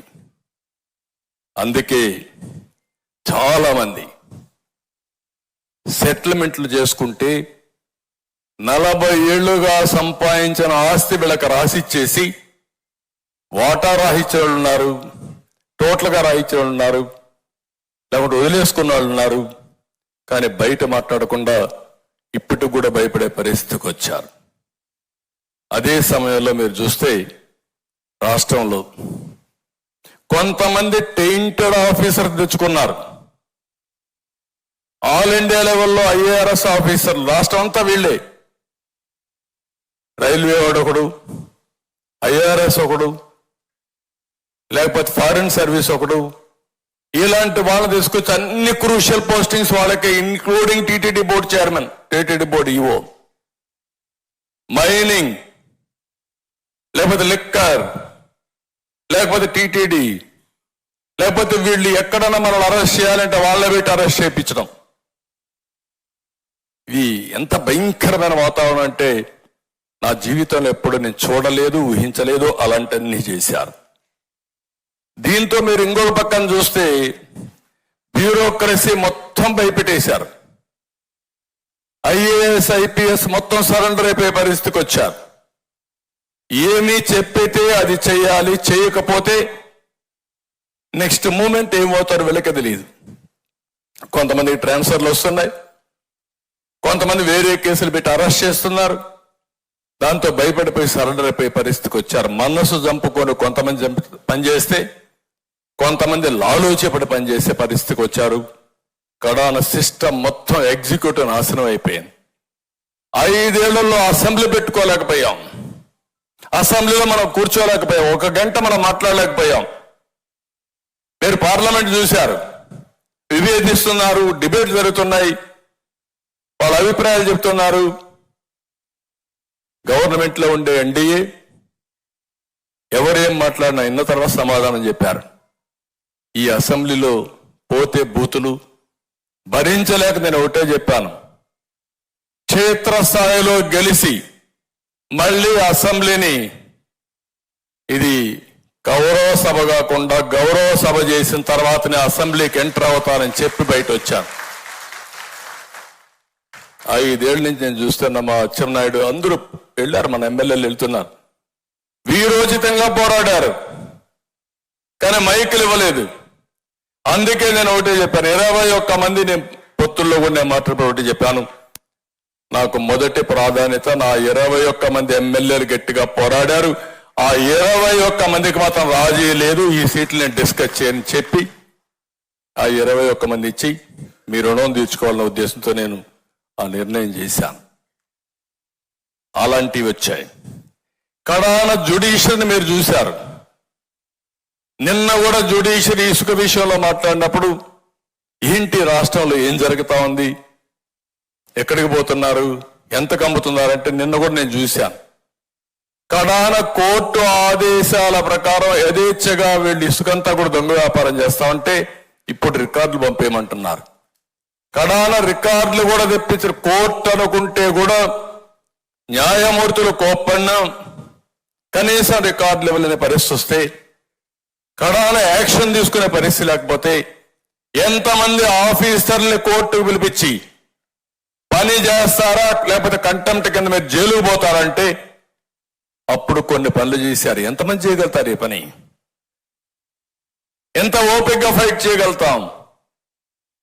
అందుకే చాలా మంది సెటిల్మెంట్లు చేసుకుంటే 40 ఏళ్లుగా సంపాదించిన ఆస్తి వీళ్ళకి రాసిచ్చేసి వాటా రాయించే వాళ్ళు ఉన్నారు, టోటల్గా రాయించే వాళ్ళు ఉన్నారు, లేకుంటే వదిలేసుకున్న వాళ్ళు ఉన్నారు. కానీ బయట మాట్లాడకుండా ఇప్పటికి కూడా భయపడే పరిస్థితికి వచ్చారు. అదే సమయంలో మీరు చూస్తే రాష్ట్రంలో కొంతమంది టెయింటెడ్ ఆఫీసర్ తెచ్చుకున్నారు. ఆల్ ఇండియా లెవెల్లో ఐఏఆర్ఎస్ ఆఫీసర్లు రాష్ట్రం అంతా వీళ్ళే. రైల్వే వాడు ఒకడు, ఐఆర్ఎస్ ఒకడు, లేకపోతే ఫారిన్ సర్వీస్ ఒకడు, ఇలాంటి వాళ్ళు తీసుకొచ్చి అన్ని క్రూషియల్ పోస్టింగ్స్ వాళ్ళకి, including TTD board chairman, TTD board EO, mining, లేకపోతే లిక్కర్, లేకపోతే టీటీడీ, లేకపోతే వీళ్ళు ఎక్కడన్నా మనల్ని అరెస్ట్ చేయాలంటే వాళ్ళే పెట్టి అరెస్ట్ చేయించడం. ఇది ఎంత భయంకరమైన వాతావరణం అంటే నా జీవితంలో ఎప్పుడు నేను చూడలేదు, ఊహించలేదు. అలాంటివన్నీ చేశారు. దీంతో మీరు ఇంకొక పక్కన చూస్తే బ్యూరోక్రసీ మొత్తం భయపెట్టేశారు. ఐఏఎస్, ఐపీఎస్ మొత్తం సరెండర్ అయిపోయే పరిస్థితికి వచ్చారు. ఏమీ చెప్పితే అది చేయాలి, చేయకపోతే నెక్స్ట్ మూమెంట్ ఏమవుతారు వీళ్ళకి తెలియదు. కొంతమందికి ట్రాన్స్ఫర్లు వస్తున్నాయి, కొంతమంది వేరే కేసులు పెట్టి అరెస్ట్ చేస్తున్నారు. దాంతో భయపడిపోయి సరెండర్ అయిపోయే పరిస్థితికి వచ్చారు. మనసు చంపుకొని కొంతమంది పనిచేస్తే కొంతమంది లాలోచిపడి పనిచేసే పరిస్థితికి వచ్చారు. కడాన సిస్టమ్ మొత్తం ఎగ్జిక్యూటివ్ నాశనం అయిపోయింది. 5 ఏళ్లలో అసెంబ్లీ పెట్టుకోలేకపోయాం, అసెంబ్లీలో మనం కూర్చోలేకపోయాం, 1 గంట మనం మాట్లాడలేకపోయాం. మీరు పార్లమెంట్ చూశారు, విభేదిస్తున్నారు, డిబేట్ జరుగుతున్నాయి, వాళ్ళ అభిప్రాయాలు చెప్తున్నారు. గవర్నమెంట్ లో ఉండే ఎన్డీఏ ఎవరేం మాట్లాడినా ఇన్న తర్వాత సమాధానం చెప్పారు. ఈ అసెంబ్లీలో పోతే బూతులు భరించలేక నేను ఒకటే చెప్పాను. క్షేత్రస్థాయిలో గెలిచి మళ్ళీ అసెంబ్లీని ఇది గౌరవ సభ కాకుండా గౌరవ సభ చేసిన తర్వాతనే అసెంబ్లీకి ఎంటర్ అవుతానని చెప్పి బయట వచ్చాను. 5 ఏళ్ల నుంచి నేను చూస్తున్నా మా అచ్చెన్నాయుడు అందరూ వెళ్ళారు, మన ఎమ్మెల్యేలు వెళ్తున్నారు, వీరోచితంగా పోరాడారు, కానీ మైకులు ఇవ్వలేదు. అందుకే నేను ఒకటే చెప్పాను, 21 మంది నేను పొత్తుల్లో కూడా నేను మాట్లాడి ఒకటి చెప్పాను, నాకు మొదటి ప్రాధాన్యత నా 21 మంది ఎమ్మెల్యేలు గట్టిగా పోరాడారు, ఆ 21 మందికి మాత్రం రాజీ లేదు, ఈ సీట్లు నేను డిస్కస్ చేయని చెప్పి ఆ 21 మంది ఇచ్చి మీ రుణం తీర్చుకోవాలన్న ఉద్దేశంతో నేను ఆ నిర్ణయం చేశాను. అలాంటివి వచ్చాయి. కడాన జ్యుడిషియరీని మీరు చూశారు. నిన్న కూడా జ్యుడిషియరీ ఇసుక విషయంలో మాట్లాడినప్పుడు ఏంటి రాష్ట్రంలో ఏం జరుగుతా ఉంది, ఎక్కడికి పోతున్నారు, ఎంత కమ్ముతున్నారంటే నిన్న కూడా నేను చూశాను. కడాన కోర్టు ఆదేశాల ప్రకారం యథేచ్ఛగా వీళ్ళు ఇసుకంతా కూడా దొంగ వ్యాపారం చేస్తామంటే ఇప్పుడు రికార్డులు పంపేయమంటున్నారు. కడాన రికార్డులు కూడా తెప్పించారు. కోర్టు అనుకుంటే కూడా న్యాయమూర్తులు కోప్పడినా కనీసం రికార్డులు ఇవ్వలేని పరిస్థితి వస్తే, కడాన యాక్షన్ తీసుకునే పరిస్థితి లేకపోతే, ఎంతమంది ఆఫీసర్ని కోర్టుకు పిలిపించి పని చేస్తారా లేకపోతే కంటెంప్ట్ కింద మీరు జైలుకు పోతారంటే అప్పుడు కొన్ని పనులు చేశారు. ఎంతమంది చేయగలుగుతారు ఈ పని? ఎంత ఓపికగా ఫైట్ చేయగలుగుతాం?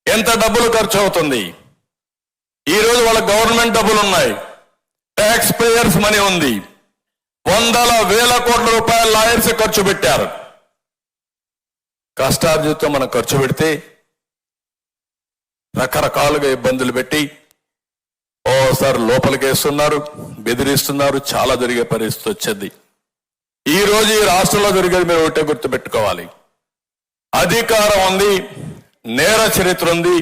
ఎంత డబ్బులు ఖర్చు అవుతుంది? ఈరోజు వాళ్ళ గవర్నమెంట్ డబ్బులు ఉన్నాయి, ట్యాక్స్ పేయర్స్ మనీ ఉంది, 100,000 కోట్ల రూపాయలు లాయర్స్ ఖర్చు పెట్టారు. కష్టార్జితం మనం ఖర్చు పెడితే రకరకాలుగా ఇబ్బందులు పెట్టి ఓసారి లోపలికి వేస్తున్నారు, బెదిరిస్తున్నారు, చాలా జరిగే పరిస్థితి వచ్చింది. ఈ రోజు ఈ రాష్ట్రంలో జరిగేది మీరు ఒకటే గుర్తుపెట్టుకోవాలి, అధికారం ఉంది, నేర చరిత్ర ఉంది,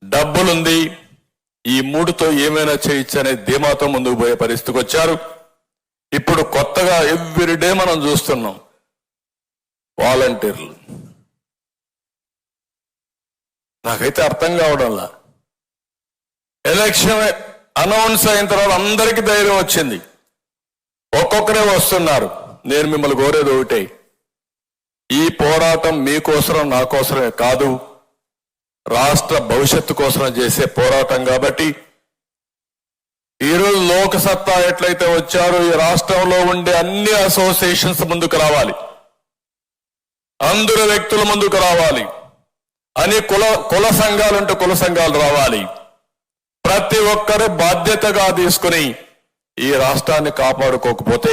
డబ్బులుంది, ఈ 3తో ఏమైనా చేయొచ్చు అనే ధీమాతో ముందుకు పోయే పరిస్థితికి వచ్చారు. ఇప్పుడు కొత్తగా ఎవ్రీడే మనం చూస్తున్నాం వాలంటీర్లు. నాకైతే అర్థం కావడంలా. ఎలక్షన్ అనౌన్స్ అయిన తర్వాత అందరికీ ధైర్యం వచ్చింది, ఒక్కొక్కరే వస్తున్నారు. నేను మిమ్మల్ని కోరేది ఒకటే, ఈ పోరాటం మీకోసరం నా కోసమే కాదు, రాష్ట్ర భవిష్యత్తు కోసం చేసే పోరాటం. కాబట్టి ఈరోజు లోకసత్తా ఎట్లయితే వచ్చారో ఈ రాష్ట్రంలో ఉండే అన్ని అసోసియేషన్స్ ముందుకు రావాలి, అందరు వ్యక్తులు ముందుకు రావాలి, అని కుల సంఘాలుంటే కుల సంఘాలు రావాలి. ప్రతి ఒక్కరు బాధ్యతగా తీసుకుని ఈ రాష్ట్రాన్ని కాపాడుకోకపోతే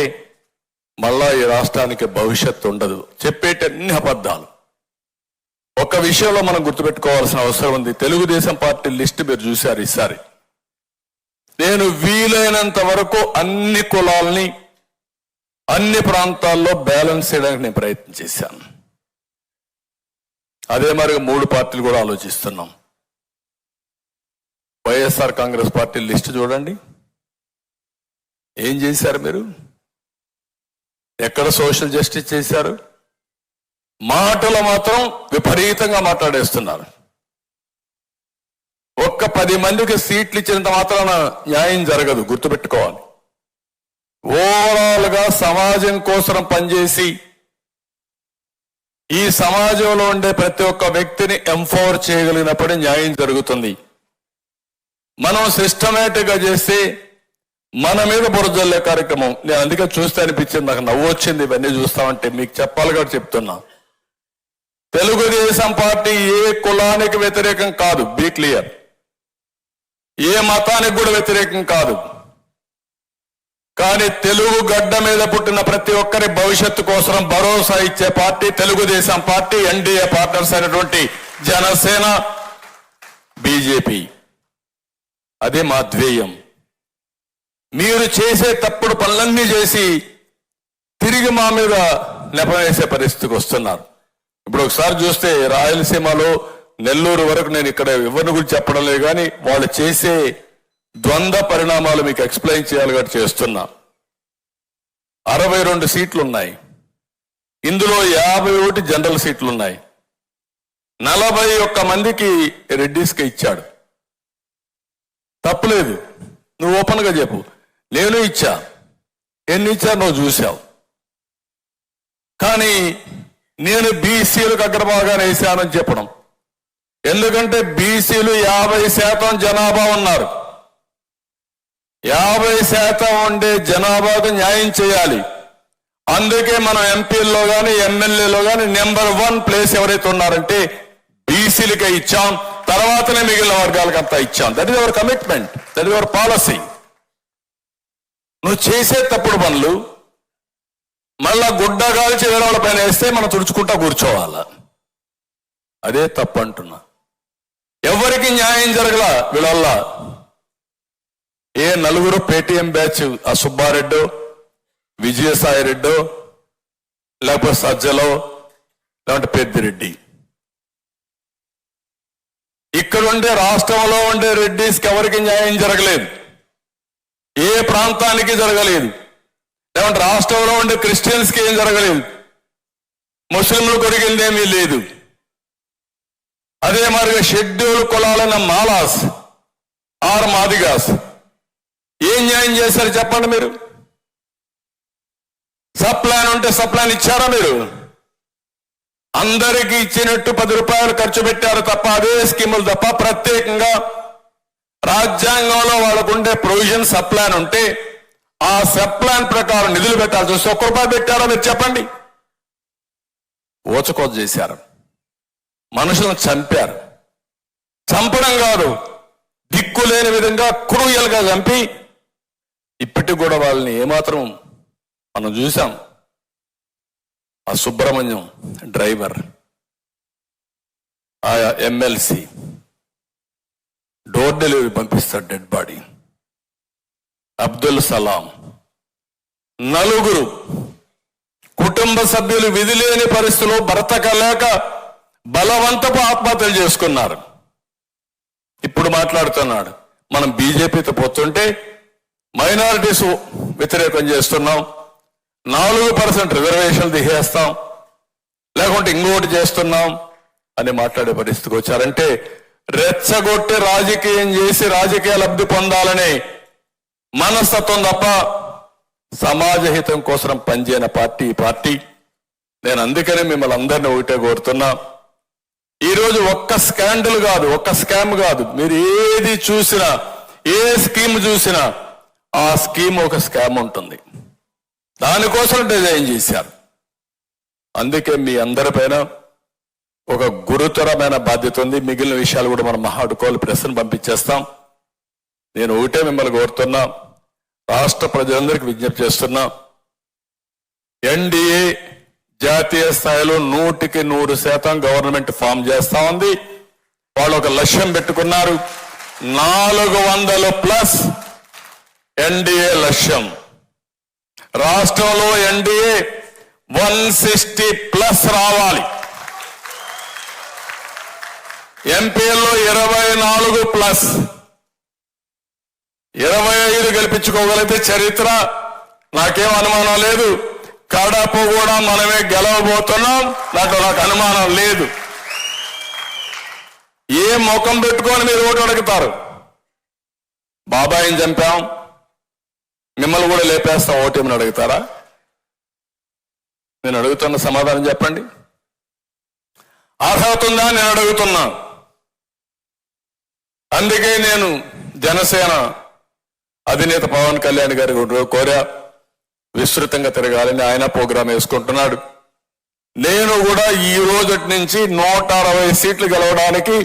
మళ్ళా ఈ రాష్ట్రానికి భవిష్యత్తు ఉండదు. చెప్పేటన్ని అబద్ధాలు. ఒక విషయంలో మనం గుర్తుపెట్టుకోవాల్సిన అవసరం ఉంది. తెలుగుదేశం పార్టీ లిస్ట్ మీరు చూశారు ఈసారి. నేను వీలైనంత వరకు అన్ని కులాలని అన్ని ప్రాంతాల్లో బ్యాలెన్స్ చేయడానికి నేను ప్రయత్నం చేశాను. అదే మరి 3 పార్టీలు కూడా ఆలోచిస్తున్నాం. వైఎస్ఆర్ కాంగ్రెస్ పార్టీ లిస్ట్ చూడండి, ఏం చేశారు మీరు? ఎక్కడ సోషల్ జస్టిస్ చేశారు? మాటలు మాత్రం విపరీతంగా మాట్లాడేస్తున్నారు. ఒక్క 10 మందికి సీట్లు ఇచ్చినంత మాత్రాన న్యాయం జరగదు, గుర్తుపెట్టుకోవాలి. ఓవరాల్ గా సమాజం కోసం పనిచేసి ఈ సమాజంలో ఉండే ప్రతి ఒక్క వ్యక్తిని ఎంపవర్ చేయగలిగినప్పుడే న్యాయం జరుగుతుంది. మనం సిస్టమేటిక్ గా చేస్తే మన మీద బురజల్లే కార్యక్రమం. నేను అందుకే చూస్తే అనిపించింది, నాకు నవ్వు వచ్చింది ఇవన్నీ చూస్తామంటే. మీకు చెప్పాలి కాబట్టి చెప్తున్నా, తెలుగుదేశం పార్టీ ఏ కులానికి వ్యతిరేకం కాదు, బీ క్లియర్. ఏ మతానికి కూడా వ్యతిరేకం కాదు. కానీ తెలుగు గడ్డ మీద పుట్టిన ప్రతి ఒక్కరి భవిష్యత్తు కోసం భరోసా ఇచ్చే party Telugu Desam party, NDA partners అయినటువంటి జనసేన, బీజేపీ. అదే మా ధ్యేయం. మీరు చేసే తప్పుడు పనులన్నీ చేసి తిరిగి మా మీద నెపవేసే పరిస్థితికి వస్తున్నారు. ఇప్పుడు ఒకసారి చూస్తే రాయలసీమలో నెల్లూరు వరకు, నేను ఇక్కడ ఎవరిని గురించి చెప్పడం లేదు కానీ వాళ్ళు చేసే ద్వంద్వ పరిణామాలు మీకు ఎక్స్ప్లెయిన్ చేయాలి కాబట్టి చేస్తున్నా. 62 సీట్లు ఉన్నాయి, ఇందులో 51 జనరల్ సీట్లు ఉన్నాయి. 41 మందికి రెడ్డిస్కి ఇచ్చాడు. తప్పులేదు, నువ్వు ఓపెన్గా చెప్పు. నేను ఇచ్చా, ఎన్ని ఇచ్చా నువ్వు చూసావు. కానీ నేను బీసీలకు అగ్రభాగాన్ని వేశానని చెప్పడం, ఎందుకంటే బీసీలు 50% జనాభా ఉన్నారు. 50% ఉండే జనాభాకు న్యాయం చేయాలి. అందుకే మనం ఎంపీల్లో కానీ ఎమ్మెల్యేలో కానీ నెంబర్ 1 ప్లేస్ ఎవరైతే ఉన్నారంటే బీసీలకే ఇచ్చాం, తర్వాతనే మిగిలిన వర్గాలకు అంతా ఇచ్చాం. That is our commitment, that is our policy. నువ్వు చేసే తప్పుడు పనులు మళ్ళా గుడ్డ కాల్చి వేరే పైన వేస్తే మనం తుడుచుకుంటా కూర్చోవాలా, అదే తప్పు అంటున్నా. ఎవరికి న్యాయం జరగల వీళ్ళ. ఏ నలుగురు పేటీఎం బ్యాచ్, ఆ సుబ్బారెడ్డో విజయసాయి రెడ్డో లేకపోతే సజ్జలో లేదంటే పెద్దిరెడ్డి, ఇక్కడ ఉండే రాష్ట్రంలో ఉండే రెడ్డిస్కి ఎవరికి న్యాయం జరగలేదు, ఏ ప్రాంతానికి జరగలేదు. లేదంటే రాష్ట్రంలో ఉండే క్రిస్టియన్స్కి ఏం జరగలేదు, ముస్లింలు కొరిగిందేమీ లేదు. అదే మాదిరిగా షెడ్యూల్ కులాలైన మాలాస్ ఆర్ మాదిగాస్ ఏం న్యాయం చేశారు చెప్పండి మీరు? సప్లాన్ ఉంటే సప్లాన్ ఇచ్చారా మీరు? అందరికీ ఇచ్చినట్టు 10 రూపాయలు ఖర్చు పెట్టారు తప్ప, అదే స్కీములు తప్ప ప్రత్యేకంగా రాజ్యాంగంలో వాళ్ళకు ఉండే ప్రొవిజన్ సప్లాన్ ఉంటే ఆ సప్లాన్ ప్రకారం నిధులు పెట్టాల్సి వస్తే 1 రూపాయి పెట్టారో మీరు చెప్పండి. ఓచకోత చేశారు, మనుషులను చంపారు. చంపడం కాదు, దిక్కు లేని విధంగా క్రూయల్గా చంపి ఇప్పటికి కూడా వాళ్ళని ఏమాత్రం మనం చూసాం. ఆ సుబ్రహ్మణ్యం డ్రైవర్, ఆ ఎమ్మెల్సీ డోర్ డెలివరీ పంపిస్తాడు డెడ్ బాడీ. అబ్దుల్ సలాం, 4 కుటుంబ సభ్యులు విధి లేని పరిస్థితుల్లో బ్రతకలేక బలవంతపు ఆత్మహత్యలు చేసుకున్నారు. ఇప్పుడు మాట్లాడుతున్నాడు మనం బీజేపీతో పోతుంటే మైనారిటీస్ వ్యతిరేకం చేస్తున్నాం, 4% రిజర్వేషన్లు తీసేస్తాం, లేకుంటే ఇంకోటి చేస్తున్నాం అని మాట్లాడే పరిస్థితికి వచ్చారంటే రెచ్చగొట్టి రాజకీయం చేసి రాజకీయ లబ్ధి పొందాలనే మనస్తత్వం తప్ప సమాజ హితం కోసం పనిచేయని పార్టీ. నేను అందుకనే మిమ్మల్ని అందరినీ ఒకటే కోరుతున్నా, ఈరోజు ఒక్క స్కాండల్ కాదు, ఒక్క స్కామ్ కాదు, మీరు ఏది చూసినా ఏ స్కీమ్ చూసినా ఆ స్కీమ్ ఒక స్కామ్ ఉంటుంది, దానికోసం డిజైన్ చేశారు. అందుకే మీ అందరిపైన ఒక గురుతరమైన బాధ్యత ఉంది. మిగిలిన విషయాలు కూడా మనం మహాడుకోలు ప్రెస్ను పంపించేస్తాం. నేను ఒకటే మిమ్మల్ని కోరుతున్నా, రాష్ట్ర ప్రజలందరికీ విజ్ఞప్తి చేస్తున్నా, ఎన్డీఏ జాతీయ స్థాయిలో 100% గవర్నమెంట్ ఫామ్ చేస్తా ఉంది. వాళ్ళు ఒక లక్ష్యం పెట్టుకున్నారు, 400+ ఎన్డీఏ లక్ష్యం. రాష్ట్రంలో ఎన్డీఏ 160+ రావాలి. ఎంపీల్లో 24+, 25 గెలిపించుకోగలిగితే చరిత్ర, నాకేం అనుమానం లేదు. కడప కూడా మనమే గెలవబోతున్నాం, దాంట్లో నాకు అనుమానం లేదు. ఏ ముఖం పెట్టుకొని మీరు ఓటు అడుగుతారు? బాబాయిని చంపాం, మిమ్మల్ని కూడా లేపేస్తాం ఓటేమని అడుగుతారా? నేను అడుగుతున్న సమాధానం చెప్పండి. అర్హత ఉందా నేను అడుగుతున్నా. అందుకే నేను జనసేన అధినేత పవన్ కళ్యాణ్ గారి కోరా, విస్తృతంగా తిరగాలని. ఆయన ప్రోగ్రాం వేసుకుంటున్నాడు. నేను కూడా ఈ రోజు నుంచి 160 సీట్లు గెలవడానికి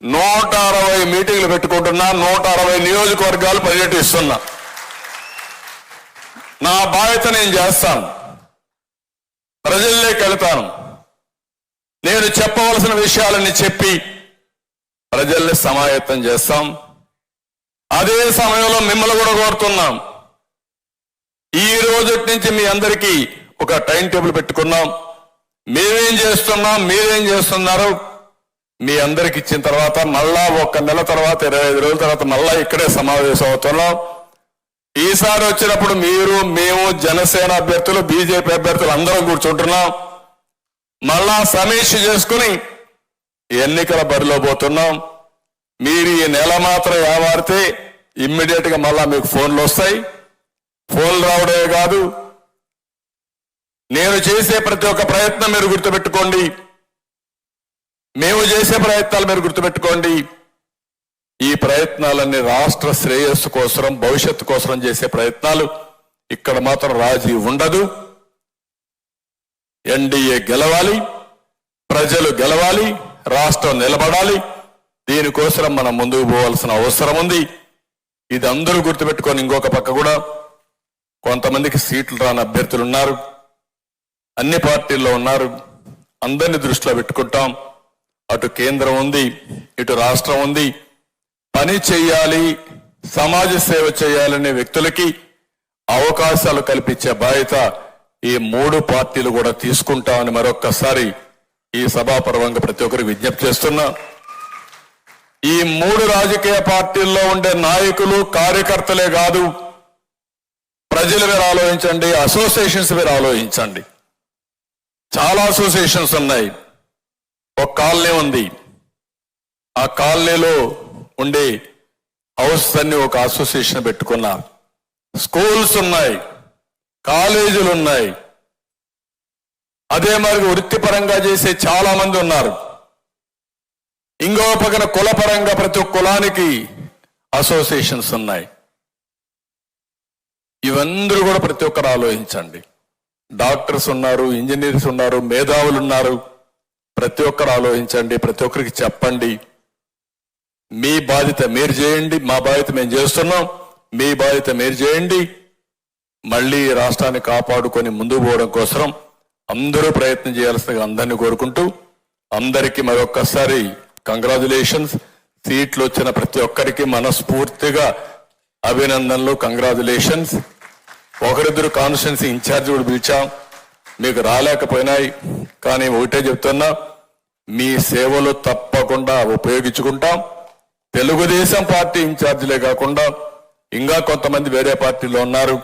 160 మీటింగ్లు పెట్టుకుంటున్నా, 160 నియోజకవర్గాలు పర్యటిస్తున్నా. నా బాధ్యత నేను చేస్తాను, ప్రజల్లోకి వెళ్తాను. నేను చెప్పవలసిన విషయాలన్నీ చెప్పి ప్రజల్ని సమాయత్తం చేస్తాం. అదే సమయంలో మిమ్మల్ని కూడా కోరుతున్నాం, ఈ రోజు నుంచి మీ అందరికీ ఒక టైం టేబుల్ పెట్టుకున్నాం. మేమేం చేస్తున్నాం, మీరేం చేస్తున్నారు మీ అందరికి ఇచ్చిన తర్వాత మళ్ళా 1 నెల తర్వాత 25 రోజుల తర్వాత మళ్ళా ఇక్కడే సమావేశం అవుతున్నాం. ఈసారి వచ్చినప్పుడు మీరు, మేము, జనసేన అభ్యర్థులు, బీజేపీ అభ్యర్థులు అందరం కూర్చుంటున్నాం. మళ్ళా సమీక్ష చేసుకుని ఎన్నికల బరిలో పోతున్నాం. మీరు ఈ నెల మాత్రం ఏమారితే ఇమ్మీడియట్ గా మళ్ళా మీకు ఫోన్లు వస్తాయి. ఫోన్లు రావడమే కాదు, నేను చేసే ప్రతి ఒక్క ప్రయత్నం మీరు గుర్తుపెట్టుకోండి, మేము చేసే ప్రయత్నాలు మీరు గుర్తుపెట్టుకోండి. ఈ ప్రయత్నాలన్నీ రాష్ట్ర శ్రేయస్సు కోసం, భవిష్యత్తు కోసం చేసే ప్రయత్నాలు. ఇక్కడ మాత్రం రాజీ ఉండదు. ఎన్డీఏ గెలవాలి, ప్రజలు గెలవాలి, రాష్ట్రం నిలబడాలి. దీనికోసం మనం ముందుకు పోవాల్సిన అవసరం ఉంది. ఇది అందరూ గుర్తుపెట్టుకొని, ఇంకొక పక్క కూడా కొంతమందికి సీట్లు రాని అభ్యర్థులు ఉన్నారు, అన్ని పార్టీల్లో ఉన్నారు. అందరినీ దృష్టిలో పెట్టుకుంటాం. అటు కేంద్రం ఉంది, ఇటు రాష్ట్రం ఉంది. పని చేయాలి, సమాజ సేవ చేయాలనే వ్యక్తులకి అవకాశాలు కల్పించే బాధ్యత ఈ 3 పార్టీలు కూడా తీసుకుంటామని మరొక్కసారి ఈ సభాపర్వంగా ప్రతి ఒక్కరికి విజ్ఞప్తి చేస్తున్నా. ఈ 3 రాజకీయ పార్టీల్లో ఉండే నాయకులు, కార్యకర్తలే కాదు, ప్రజలు మీరు ఆలోచించండి, అసోసియేషన్స్ మీరు ఆలోచించండి. చాలా అసోసియేషన్స్ ఉన్నాయి. ఒక కాలనీ ఉంది, ఆ కాలనీలో ఉండే హౌస్ అన్ని ఒక అసోసియేషన్ పెట్టుకున్నారు. స్కూల్స్ ఉన్నాయి, కాలేజీలు ఉన్నాయి. అదే మరి వృత్తిపరంగా చేసే చాలా మంది ఉన్నారు. ఇంకో పక్కన కులపరంగా ప్రతి ఒక్క కులానికి అసోసియేషన్స్ ఉన్నాయి. ఇవందరూ కూడా ప్రతి ఒక్కరు ఆలోచించండి. డాక్టర్స్ ఉన్నారు, ఇంజనీర్స్ ఉన్నారు, మేధావులు ఉన్నారు. ప్రతి ఒక్కరు ఆలోచించండి, ప్రతి ఒక్కరికి చెప్పండి. మీ బాధ్యత మీరు చేయండి, మా బాధ్యత మేము చేస్తున్నాం. మీ బాధ్యత మీరు చేయండి. మళ్ళీ రాష్ట్రాన్ని కాపాడుకొని ముందుకు పోవడం కోసం అందరూ ప్రయత్నం చేయాల్సిందిగా అందరినీ కోరుకుంటూ, అందరికీ మరొక్కసారి కంగ్రాచులేషన్స్. సీట్లు వచ్చిన ప్రతి ఒక్కరికి మనస్ఫూర్తిగా అభినందనలు, కంగ్రాచులేషన్స్. ఒకరిద్దరు కాన్స్టిట్యున్సీ ఇన్ఛార్జ్ కూడా పిలిచాం, మీకు రాలేకపోయినాయి. కానీ ఒకటే చెప్తున్నా, మీ సేవలు తప్పకుండా ఉపయోగించుకుంటాం. తెలుగుదేశం పార్టీ ఇన్ఛార్జీలే కాకుండా ఇంకా కొంతమంది వేరే పార్టీలో ఉన్నారు.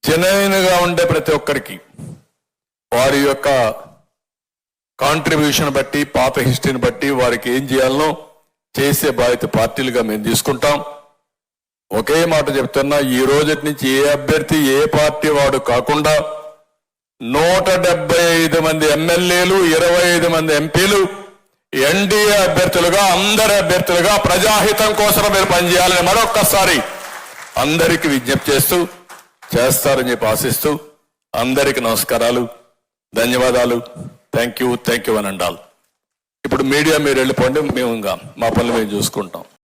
జెన్యూన్ గా ఉండే ప్రతి ఒక్కరికి వారి యొక్క కాంట్రిబ్యూషన్ బట్టి, పాత హిస్టరీని బట్టి వారికి ఏం చేయాలనో చేసే బాధ్యత పార్టీలుగా మేము తీసుకుంటాం. ఒకే మాట చెప్తున్నా, ఈ రోజు నుంచి ఏ అభ్యర్థి ఏ పార్టీ వాడు కాకుండా 175 మంది ఎమ్మెల్యేలు, 25 మంది ఎంపీలు ఎన్డీఏ అభ్యర్థులుగా, అందరి అభ్యర్థులుగా ప్రజాహితం కోసం మీరు పనిచేయాలని మరొక్కసారి అందరికీ విజ్ఞప్తి చేస్తూ చేస్తారని చెప్పి ఆశిస్తూ అందరికీ నమస్కారాలు, ధన్యవాదాలు. థ్యాంక్ యూ అని అండాలి. ఇప్పుడు మీడియా మీరు వెళ్ళిపోండి, మేము ఇంకా మా పనులు మేము చూసుకుంటాం.